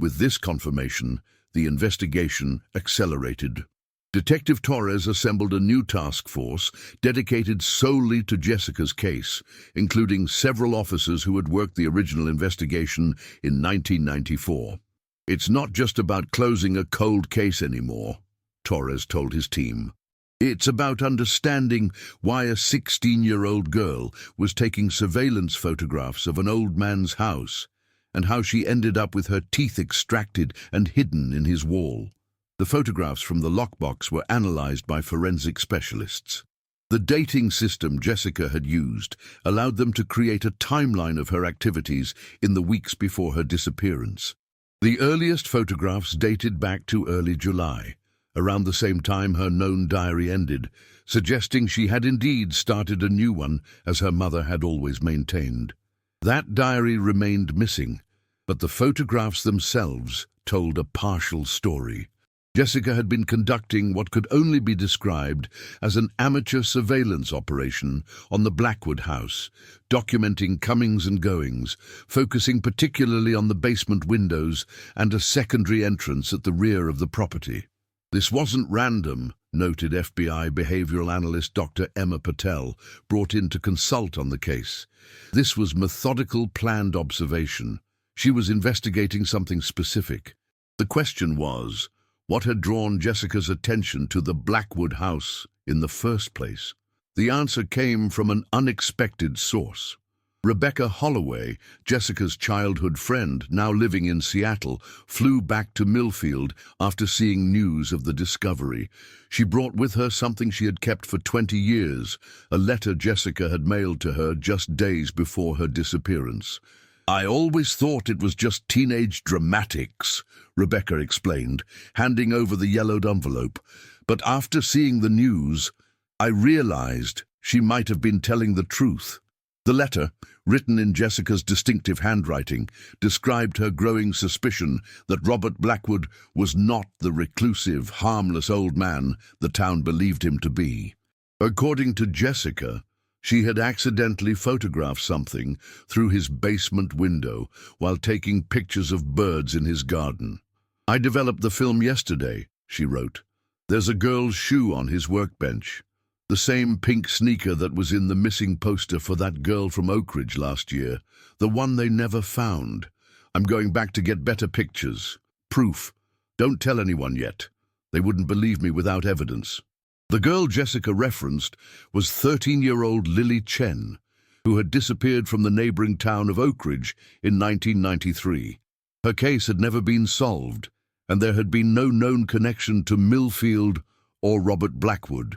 With this confirmation, the investigation accelerated. Detective Torres assembled a new task force dedicated solely to Jessica's case, including several officers who had worked the original investigation in 1994. "It's not just about closing a cold case anymore," Torres told his team. "It's about understanding why a 16-year-old girl was taking surveillance photographs of an old man's house, and how she ended up with her teeth extracted and hidden in his wall." The photographs from the lockbox were analyzed by forensic specialists. The dating system Jessica had used allowed them to create a timeline of her activities in the weeks before her disappearance. The earliest photographs dated back to early July, around the same time her known diary ended, suggesting she had indeed started a new one, as her mother had always maintained. That diary remained missing, but the photographs themselves told a partial story. Jessica had been conducting what could only be described as an amateur surveillance operation on the Blackwood house, documenting comings and goings, focusing particularly on the basement windows and a secondary entrance at the rear of the property. This wasn't random, noted FBI behavioral analyst Dr. Emma Patel, brought in to consult on the case. This was methodical, planned observation. She was investigating something specific. The question was, what had drawn Jessica's attention to the Blackwood house in the first place? The answer came from an unexpected source. Rebecca Holloway, Jessica's childhood friend, now living in Seattle, flew back to Millfield after seeing news of the discovery. She brought with her something she had kept for 20 years, a letter Jessica had mailed to her just days before her disappearance. "I always thought it was just teenage dramatics," Rebecca explained, handing over the yellowed envelope. "But after seeing the news, I realized she might have been telling the truth." The letter, written in Jessica's distinctive handwriting, described her growing suspicion that Robert Blackwood was not the reclusive, harmless old man the town believed him to be. According to Jessica, she had accidentally photographed something through his basement window while taking pictures of birds in his garden. "I developed the film yesterday," she wrote. "There's a girl's shoe on his workbench. The same pink sneaker that was in the missing poster for that girl from Oak Ridge last year. The one they never found. I'm going back to get better pictures. Proof. Don't tell anyone yet. They wouldn't believe me without evidence." The girl Jessica referenced was 13-year-old Lily Chen, who had disappeared from the neighboring town of Oak Ridge in 1993. Her case had never been solved, and there had been no known connection to Millfield or Robert Blackwood.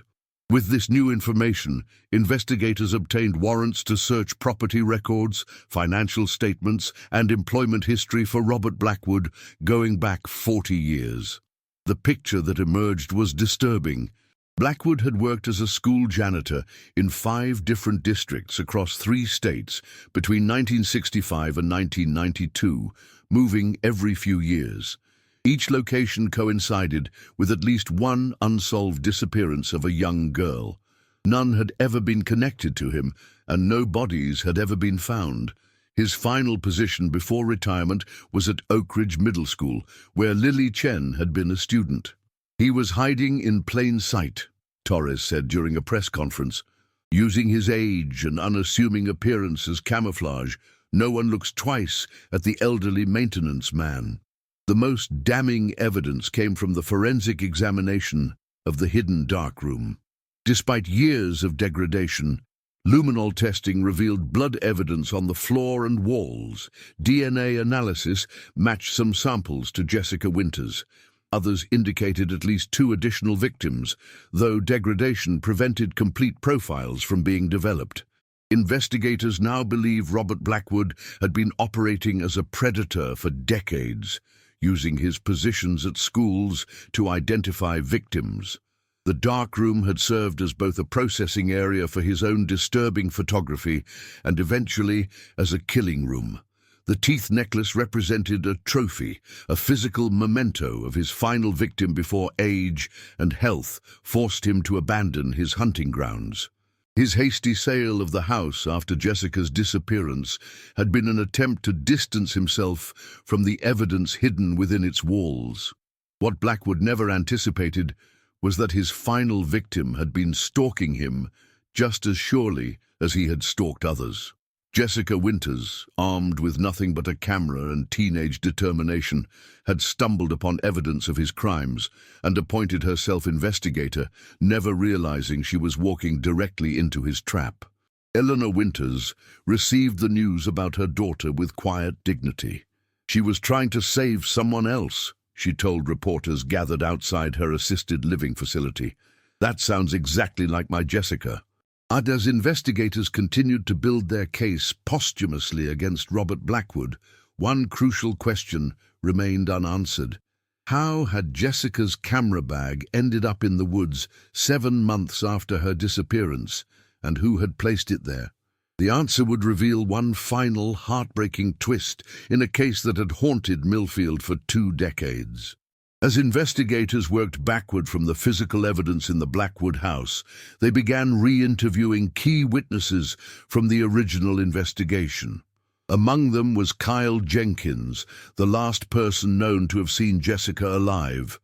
With this new information, investigators obtained warrants to search property records, financial statements, and employment history for Robert Blackwood going back 40 years. The picture that emerged was disturbing. Blackwood had worked as a school janitor in 5 different districts across 3 states between 1965 and 1992, moving every few years. Each location coincided with at least one unsolved disappearance of a young girl. None had ever been connected to him, and no bodies had ever been found. His final position before retirement was at Oak Ridge Middle School, where Lily Chen had been a student. "He was hiding in plain sight," Torres said during a press conference. "Using his age and unassuming appearance as camouflage, no one looks twice at the elderly maintenance man." The most damning evidence came from the forensic examination of the hidden darkroom. Despite years of degradation, luminol testing revealed blood evidence on the floor and walls. DNA analysis matched some samples to Jessica Winters. Others indicated at least 2 additional victims, though degradation prevented complete profiles from being developed. Investigators now believe Robert Blackwood had been operating as a predator for decades, using his positions at schools to identify victims. The darkroom had served as both a processing area for his own disturbing photography and eventually as a killing room. The teeth necklace represented a trophy, a physical memento of his final victim before age and health forced him to abandon his hunting grounds. His hasty sale of the house after Jessica's disappearance had been an attempt to distance himself from the evidence hidden within its walls. What Blackwood never anticipated was that his final victim had been stalking him just as surely as he had stalked others. Jessica Winters, armed with nothing but a camera and teenage determination, had stumbled upon evidence of his crimes and appointed herself investigator, never realizing she was walking directly into his trap. Eleanor Winters received the news about her daughter with quiet dignity. She was trying to save someone else, she told reporters gathered outside her assisted living facility. "That sounds exactly like my Jessica." As investigators continued to build their case posthumously against Robert Blackwood, one crucial question remained unanswered. How had Jessica's camera bag ended up in the woods 7 months after her disappearance, and who had placed it there? The answer would reveal one final, heartbreaking twist in a case that had haunted Millfield for 2 decades. As investigators worked backward from the physical evidence in the Blackwood house, they began re-interviewing key witnesses from the original investigation. Among them was Kyle Jenkins, the last person known to have seen Jessica alive.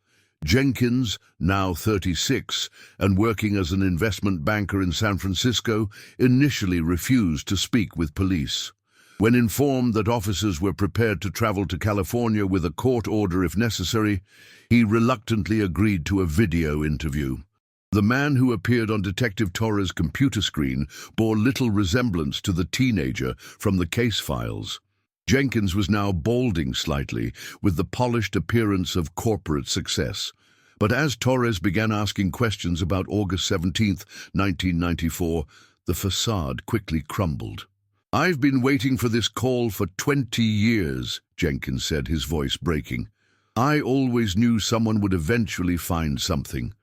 Jenkins, now 36 and working as an investment banker in San Francisco, initially refused to speak with police. When informed that officers were prepared to travel to California with a court order if necessary, he reluctantly agreed to a video interview. The man who appeared on Detective Torres' computer screen bore little resemblance to the teenager from the case files. Jenkins was now balding slightly, with the polished appearance of corporate success. But as Torres began asking questions about August 17, 1994, the facade quickly crumbled. "I've been waiting for this call for 20 years, Jenkins said, his voice breaking. "I always knew someone would eventually find something."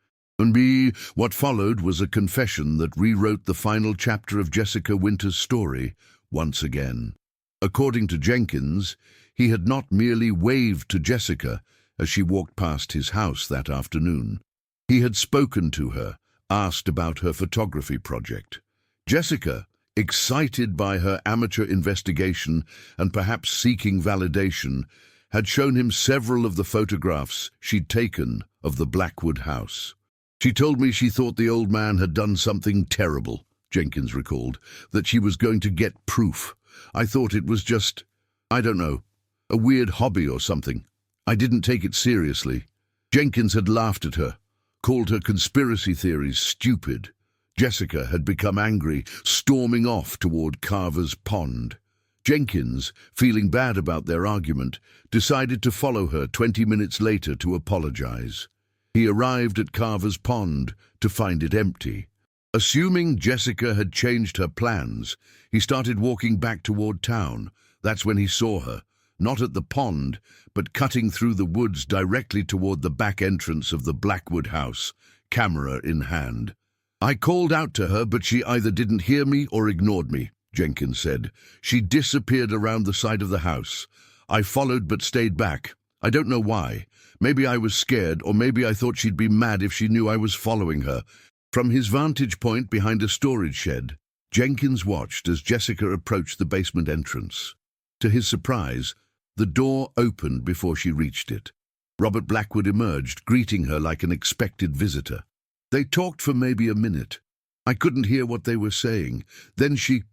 What followed was a confession that rewrote the final chapter of Jessica Winter's story once again. According to Jenkins, he had not merely waved to Jessica as she walked past his house that afternoon. He had spoken to her, asked about her photography project. Jessica, excited by her amateur investigation and perhaps seeking validation, had shown him several of the photographs she'd taken of the Blackwood house. "She told me she thought the old man had done something terrible," Jenkins recalled, "that she was going to get proof. I thought it was just, I don't know, a weird hobby or something. I didn't take it seriously." Jenkins had laughed at her, called her conspiracy theories stupid. Jessica had become angry, storming off toward Carver's Pond. Jenkins, feeling bad about their argument, decided to follow her 20 minutes later to apologize. He arrived at Carver's Pond to find it empty. Assuming Jessica had changed her plans, he started walking back toward town. That's when he saw her, not at the pond, but cutting through the woods directly toward the back entrance of the Blackwood house, camera in hand. "I called out to her, but she either didn't hear me or ignored me," Jenkins said. "She disappeared around the side of the house. I followed but stayed back. I don't know why. Maybe I was scared, or maybe I thought she'd be mad if she knew I was following her." From his vantage point behind a storage shed, Jenkins watched as Jessica approached the basement entrance. To his surprise, the door opened before she reached it. Robert Blackwood emerged, greeting her like an expected visitor. They talked for maybe a minute. I couldn't hear what they were saying. Then she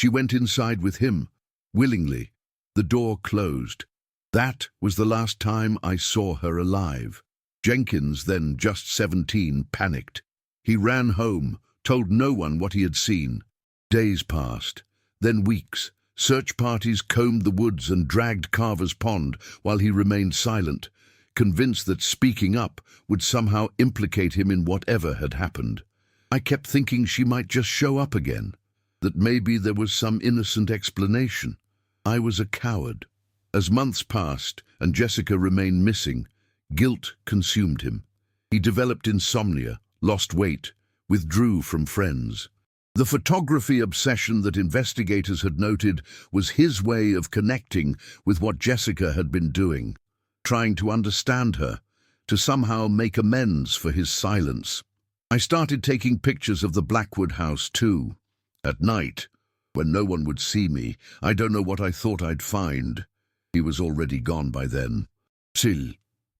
went inside with him, willingly. The door closed. That was the last time I saw her alive. Jenkins, then just 17, panicked. He ran home, told no one what he had seen. Days passed, then weeks. Search parties combed the woods and dragged Carver's Pond while he remained silent, convinced that speaking up would somehow implicate him in whatever had happened. I kept thinking she might just show up again, that maybe there was some innocent explanation. I was a coward. As months passed and Jessica remained missing, guilt consumed him. He developed insomnia, lost weight, withdrew from friends. The photography obsession that investigators had noted was his way of connecting with what Jessica had been doing, trying to understand her, to somehow make amends for his silence. I started taking pictures of the Blackwood house too. At night, when no one would see me, I don't know what I thought I'd find. He was already gone by then. Still,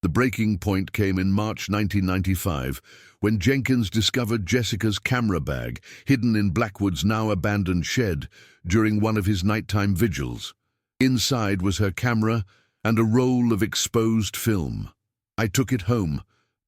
the breaking point came in March 1995, when Jenkins discovered Jessica's camera bag hidden in Blackwood's now-abandoned shed during one of his nighttime vigils. Inside was her camera and a roll of exposed film. I took it home,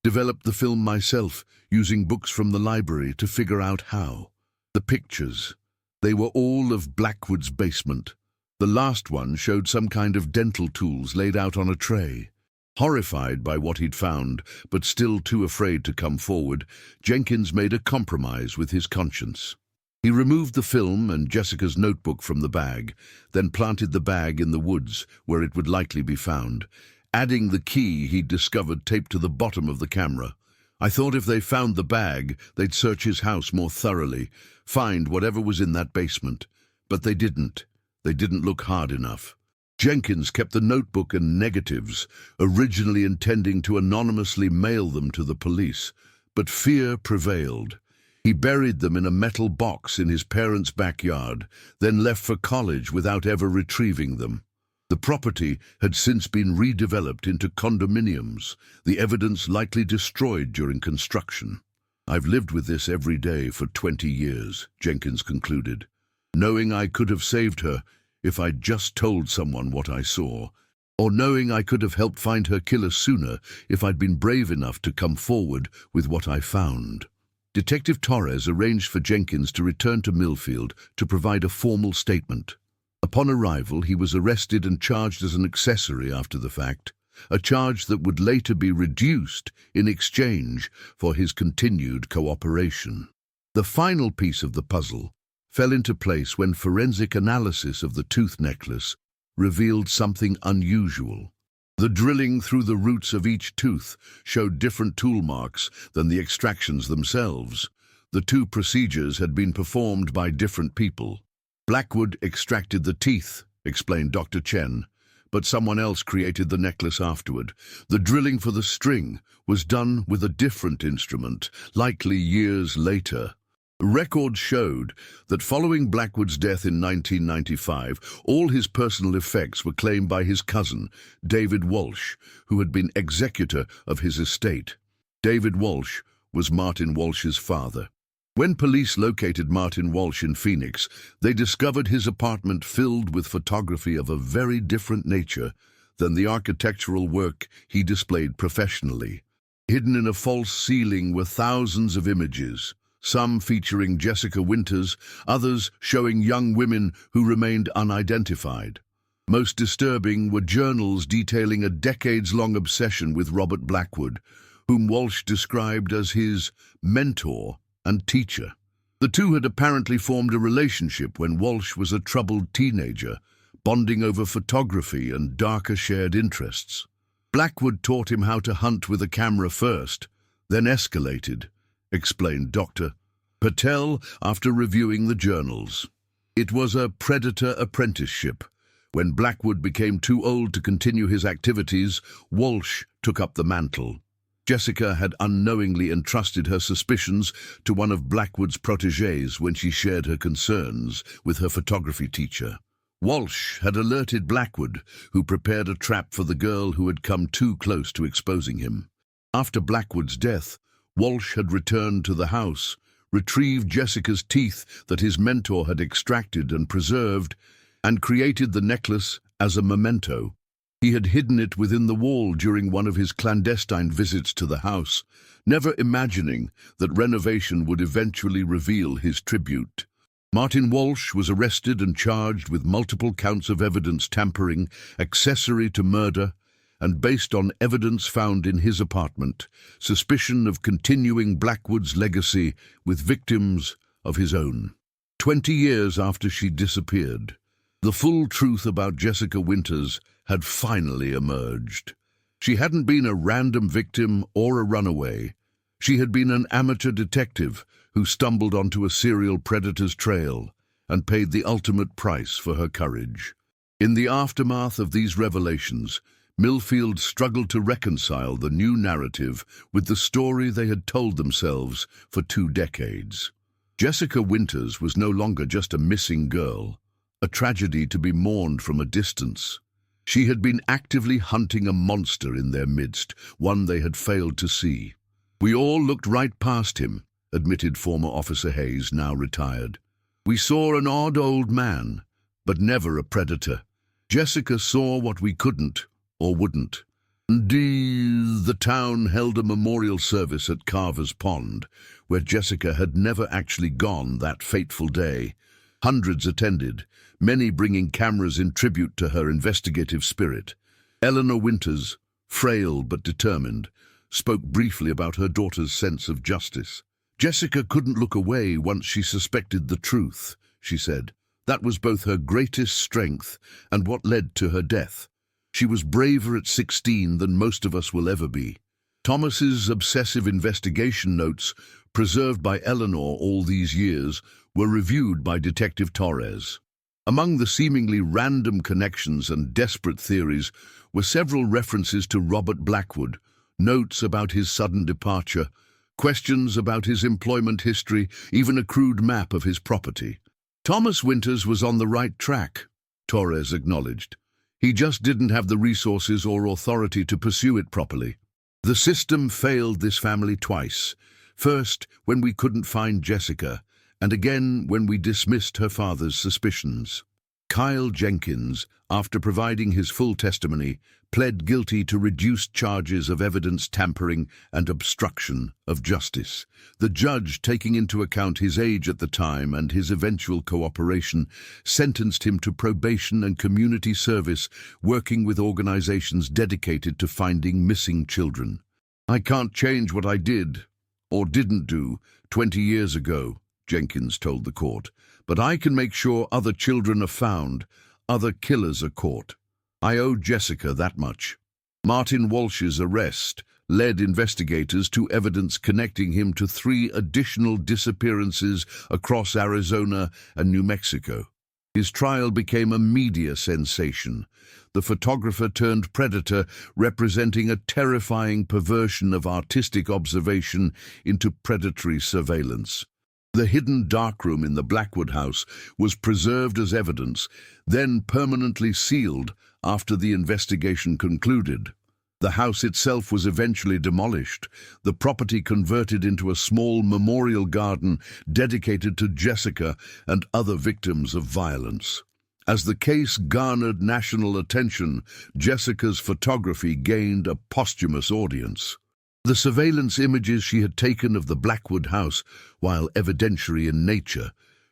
developed the film myself, using books from the library to figure out how. The pictures, they were all of Blackwood's basement. The last one showed some kind of dental tools laid out on a tray. Horrified by what he'd found, but still too afraid to come forward, Jenkins made a compromise with his conscience. He removed the film and Jessica's notebook from the bag, then planted the bag in the woods where it would likely be found, adding the key he'd discovered taped to the bottom of the camera. I thought if they found the bag, they'd search his house more thoroughly, find whatever was in that basement. But they didn't. They didn't look hard enough. Jenkins kept the notebook and negatives, originally intending to anonymously mail them to the police, but fear prevailed. He buried them in a metal box in his parents' backyard, then left for college without ever retrieving them. The property had since been redeveloped into condominiums, the evidence likely destroyed during construction. "I've lived with this every day for 20 years, Jenkins concluded, knowing I could have saved her if I'd just told someone what I saw, or knowing I could have helped find her killer sooner if I'd been brave enough to come forward with what I found." Detective Torres arranged for Jenkins to return to Millfield to provide a formal statement. Upon arrival, he was arrested and charged as an accessory after the fact, a charge that would later be reduced in exchange for his continued cooperation. The final piece of the puzzle fell into place when forensic analysis of the tooth necklace revealed something unusual. The drilling through the roots of each tooth showed different tool marks than the extractions themselves. The two procedures had been performed by different people. "Blackwood extracted the teeth," explained Dr. Chen, "but someone else created the necklace afterward. The drilling for the string was done with a different instrument, likely years later." Records showed that following Blackwood's death in 1995, all his personal effects were claimed by his cousin, David Walsh, who had been executor of his estate. David Walsh was Martin Walsh's father. When police located Martin Walsh in Phoenix, they discovered his apartment filled with photography of a very different nature than the architectural work he displayed professionally. Hidden in a false ceiling were thousands of images, some featuring Jessica Winters, others showing young women who remained unidentified. Most disturbing were journals detailing a decades-long obsession with Robert Blackwood, whom Walsh described as his mentor and teacher. The two had apparently formed a relationship when Walsh was a troubled teenager, bonding over photography and darker shared interests. Blackwood taught him how to hunt with a camera first, then escalated, explained Dr. Patel after reviewing the journals. It was a predator apprenticeship. When Blackwood became too old to continue his activities, Walsh took up the mantle. Jessica had unknowingly entrusted her suspicions to one of Blackwood's protégés when she shared her concerns with her photography teacher. Walsh had alerted Blackwood, who prepared a trap for the girl who had come too close to exposing him. After Blackwood's death, Walsh had returned to the house, retrieved Jessica's teeth that his mentor had extracted and preserved, and created the necklace as a memento. He had hidden it within the wall during one of his clandestine visits to the house, never imagining that renovation would eventually reveal his tribute. Martin Walsh was arrested and charged with multiple counts of evidence tampering, accessory to murder, and based on evidence found in his apartment, suspicion of continuing Blackwood's legacy with victims of his own. 20 years after she disappeared, the full truth about Jessica Winters had finally emerged. She hadn't been a random victim or a runaway. She had been an amateur detective who stumbled onto a serial predator's trail and paid the ultimate price for her courage. In the aftermath of these revelations, Millfield struggled to reconcile the new narrative with the story they had told themselves for 2 decades. Jessica Winters was no longer just a missing girl, a tragedy to be mourned from a distance. She had been actively hunting a monster in their midst, one they had failed to see. "We all looked right past him," admitted former Officer Hayes, now retired. "We saw an odd old man, but never a predator. Jessica saw what we couldn't or wouldn't." The town held a memorial service at Carver's Pond, where Jessica had never actually gone that fateful day. Hundreds attended, many bringing cameras in tribute to her investigative spirit. Eleanor Winters, frail but determined, spoke briefly about her daughter's sense of justice. "Jessica couldn't look away once she suspected the truth," she said. "That was both her greatest strength and what led to her death. She was braver at 16 than most of us will ever be." Thomas's obsessive investigation notes, preserved by Eleanor all these years, were reviewed by Detective Torres. Among the seemingly random connections and desperate theories were several references to Robert Blackwood, notes about his sudden departure, questions about his employment history, even a crude map of his property. Thomas Winters was on the right track, Torres acknowledged. He just didn't have the resources or authority to pursue it properly. The system failed this family twice. First, when we couldn't find Jessica, and again when we dismissed her father's suspicions. Kyle Jenkins, after providing his full testimony, pled guilty to reduced charges of evidence tampering and obstruction of justice. The judge, taking into account his age at the time and his eventual cooperation, sentenced him to probation and community service, working with organizations dedicated to finding missing children. "I can't change what I did, or didn't do, 20 years ago," Jenkins told the court, "but I can make sure other children are found, other killers are caught. I owe Jessica that much." Martin Walsh's arrest led investigators to evidence connecting him to 3 additional disappearances across Arizona and New Mexico. His trial became a media sensation, the photographer turned predator representing a terrifying perversion of artistic observation into predatory surveillance. The hidden darkroom in the Blackwood house was preserved as evidence, then permanently sealed after the investigation concluded. The house itself was eventually demolished, the property converted into a small memorial garden dedicated to Jessica and other victims of violence. As the case garnered national attention, Jessica's photography gained a posthumous audience. The surveillance images she had taken of the Blackwood house, while evidentiary in nature,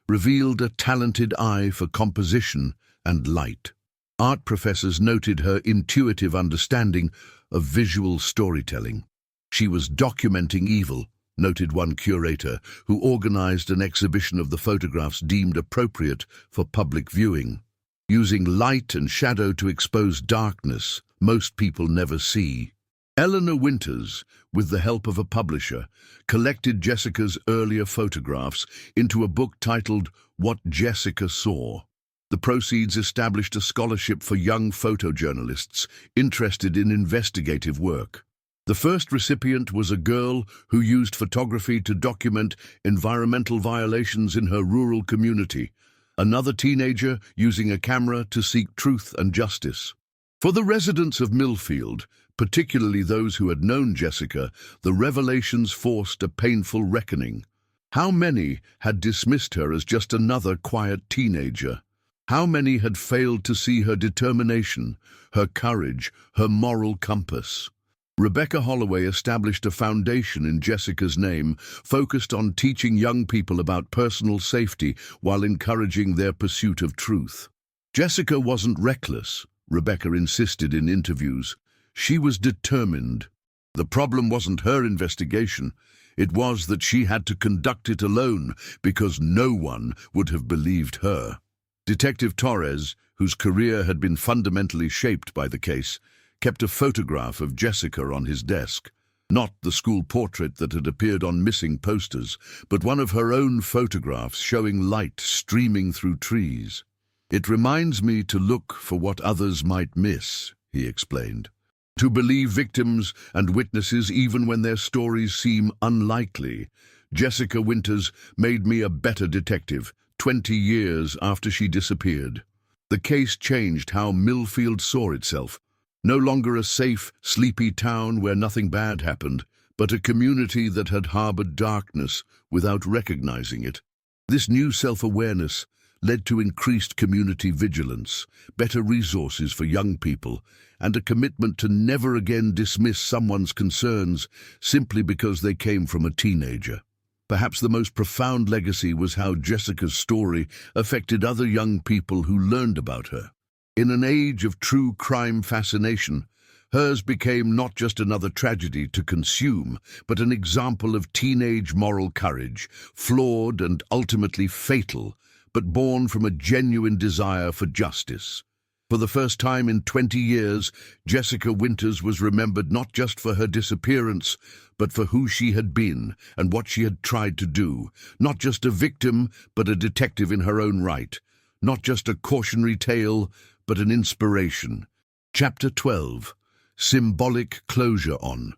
revealed a talented eye for composition and light. Art professors noted her intuitive understanding of visual storytelling. "She was documenting evil," noted one curator, who organized an exhibition of the photographs deemed appropriate for public viewing. "Using light and shadow to expose darkness most people never see." Eleanor Winters, with the help of a publisher, collected Jessica's earlier photographs into a book titled What Jessica Saw. The proceeds established a scholarship for young photojournalists interested in investigative work. The first recipient was a girl who used photography to document environmental violations in her rural community, another teenager using a camera to seek truth and justice. For the residents of Millfield, particularly those who had known Jessica, the revelations forced a painful reckoning. How many had dismissed her as just another quiet teenager? How many had failed to see her determination, her courage, her moral compass? Rebecca Holloway established a foundation in Jessica's name, focused on teaching young people about personal safety while encouraging their pursuit of truth. Jessica wasn't reckless, Rebecca insisted in interviews. She was determined. The problem wasn't her investigation. It was that she had to conduct it alone because no one would have believed her. Detective Torres, whose career had been fundamentally shaped by the case, kept a photograph of Jessica on his desk. Not the school portrait that had appeared on missing posters, but one of her own photographs showing light streaming through trees. "It reminds me to look for what others might miss," he explained. "To believe victims and witnesses even when their stories seem unlikely. Jessica Winters made me a better detective, 20 years after she disappeared." The case changed how Millfield saw itself. No longer a safe, sleepy town where nothing bad happened, but a community that had harbored darkness without recognizing it. This new self-awareness led to increased community vigilance, better resources for young people, and a commitment to never again dismiss someone's concerns simply because they came from a teenager. Perhaps the most profound legacy was how Jessica's story affected other young people who learned about her. In an age of true crime fascination, hers became not just another tragedy to consume, but an example of teenage moral courage, flawed and ultimately fatal, but born from a genuine desire for justice. For the first time in 20 years, Jessica Winters was remembered not just for her disappearance, but for who she had been and what she had tried to do. Not just a victim, but a detective in her own right. not just a cautionary tale, but an inspiration. Chapter 12. Symbolic Closure On.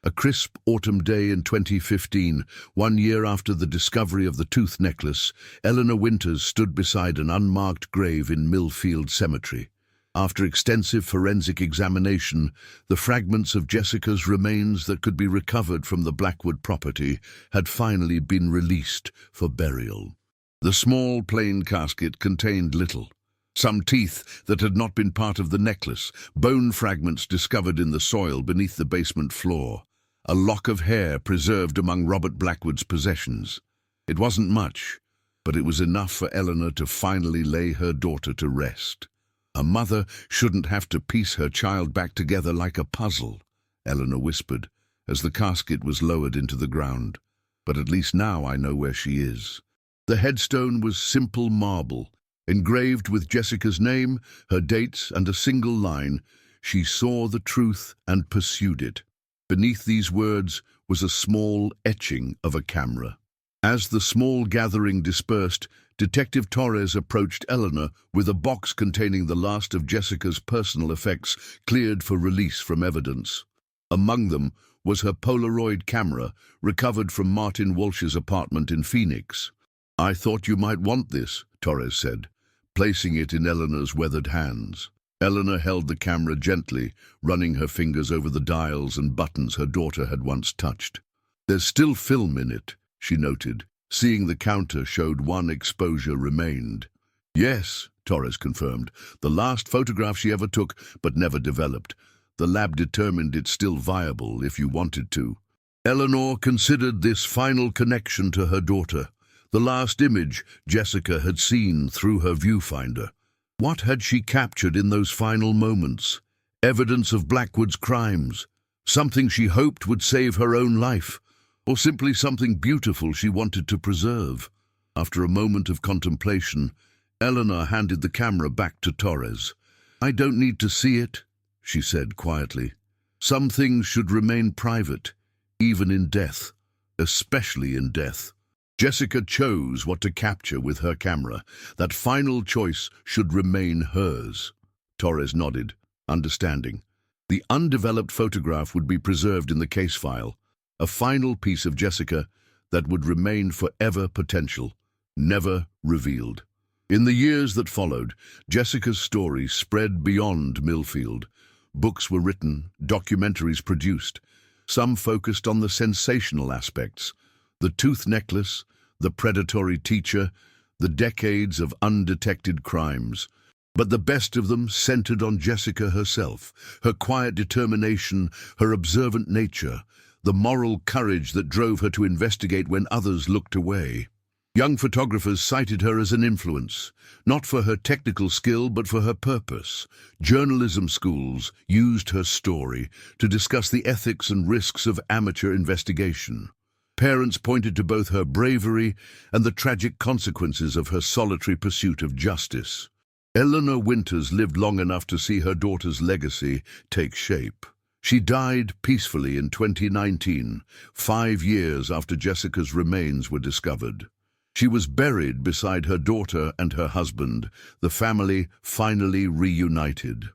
A crisp autumn day in 2015, 1 year after the discovery of the tooth necklace, Eleanor Winters stood beside an unmarked grave in Millfield Cemetery. After extensive forensic examination, the fragments of Jessica's remains that could be recovered from the Blackwood property had finally been released for burial. The small, plain casket contained little. Some teeth that had not been part of the necklace, bone fragments discovered in the soil beneath the basement floor, a lock of hair preserved among Robert Blackwood's possessions. It wasn't much, but it was enough for Eleanor to finally lay her daughter to rest. A mother shouldn't have to piece her child back together like a puzzle, Eleanor whispered, as the casket was lowered into the ground. But at least now I know where she is. The headstone was simple marble, engraved with Jessica's name, her dates, and a single line: "She saw the truth and pursued it." Beneath these words was a small etching of a camera. As the small gathering dispersed, Detective Torres approached Eleanor with a box containing the last of Jessica's personal effects cleared for release from evidence. Among them was her Polaroid camera, recovered from Martin Walsh's apartment in Phoenix. "I thought you might want this," Torres said, placing it in Eleanor's weathered hands. Eleanor held the camera gently, running her fingers over the dials and buttons her daughter had once touched. "There's still film in it," she noted, seeing the counter showed one exposure remained. "Yes," Torres confirmed, "the last photograph she ever took, but never developed. The lab determined it's still viable if you wanted to." Eleanor considered this final connection to her daughter, the last image Jessica had seen through her viewfinder. What had she captured in those final moments? Evidence of Blackwood's crimes, something she hoped would save her own life, or simply something beautiful she wanted to preserve? After a moment of contemplation, Eleanor handed the camera back to Torres. "I don't need to see it," she said quietly. "Some things should remain private, even in death, especially in death." Jessica chose what to capture with her camera. That final choice should remain hers. Torres nodded, understanding. The undeveloped photograph would be preserved in the case file, a final piece of Jessica that would remain forever potential, never revealed. In the years that followed, Jessica's story spread beyond Millfield. Books were written, documentaries produced. Some focused on the sensational aspects: the tooth necklace, the predatory teacher, the decades of undetected crimes. But the best of them centered on Jessica herself, her quiet determination, her observant nature, the moral courage that drove her to investigate when others looked away. Young photographers cited her as an influence, not for her technical skill but for her purpose. Journalism schools used her story to discuss the ethics and risks of amateur investigation. Parents pointed to both her bravery and the tragic consequences of her solitary pursuit of justice. Eleanor Winters lived long enough to see her daughter's legacy take shape. She died peacefully in 2019, 5 years after Jessica's remains were discovered. She was buried beside her daughter and her husband, the family finally reunited.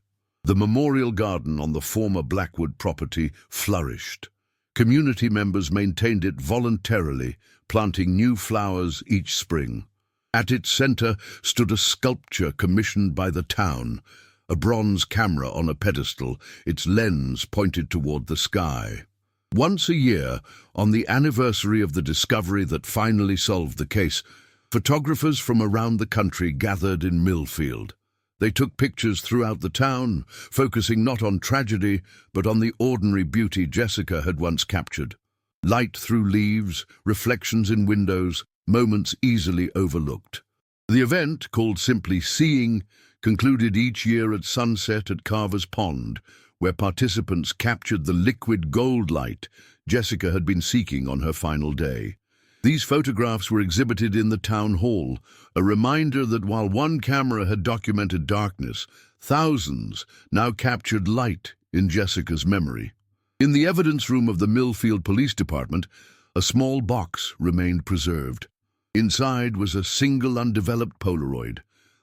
The memorial garden on the former Blackwood property flourished. Community members maintained it voluntarily, planting new flowers each spring. At its center stood a sculpture commissioned by the town, a bronze camera on a pedestal, its lens pointed toward the sky. Once a year, on the anniversary of the discovery that finally solved the case, photographers from around the country gathered in Millfield. They took pictures throughout the town, focusing not on tragedy, but on the ordinary beauty Jessica had once captured. Light through leaves, reflections in windows, moments easily overlooked. The event, called simply Seeing, concluded each year at sunset at Carver's Pond, where participants captured the liquid gold light Jessica had been seeking on her final day. These photographs were exhibited in the town hall, a reminder that while one camera had documented darkness, thousands now captured light in Jessica's memory. In the evidence room of the Millfield Police Department, a small box remained preserved. Inside was a single undeveloped Polaroid,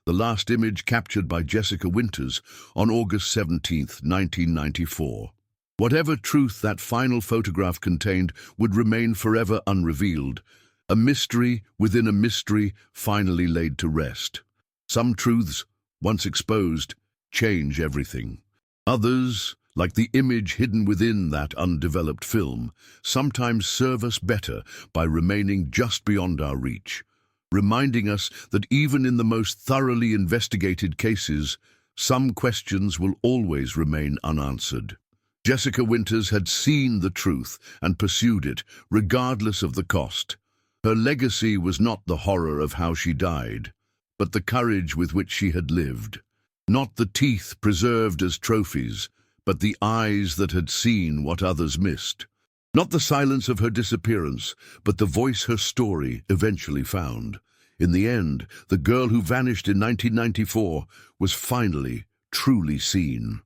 the last image captured by Jessica Winters on August 17, 1994. Whatever truth that final photograph contained would remain forever unrevealed, a mystery within a mystery finally laid to rest. Some truths, once exposed, change everything. Others, like the image hidden within that undeveloped film, sometimes serve us better by remaining just beyond our reach, reminding us that even in the most thoroughly investigated cases, some questions will always remain unanswered. Jessica Winters had seen the truth and pursued it, regardless of the cost. Her legacy was not the horror of how she died, but the courage with which she had lived. Not the teeth preserved as trophies, but the eyes that had seen what others missed. Not the silence of her disappearance, but the voice her story eventually found. In the end, the girl who vanished in 1994 was finally, truly seen.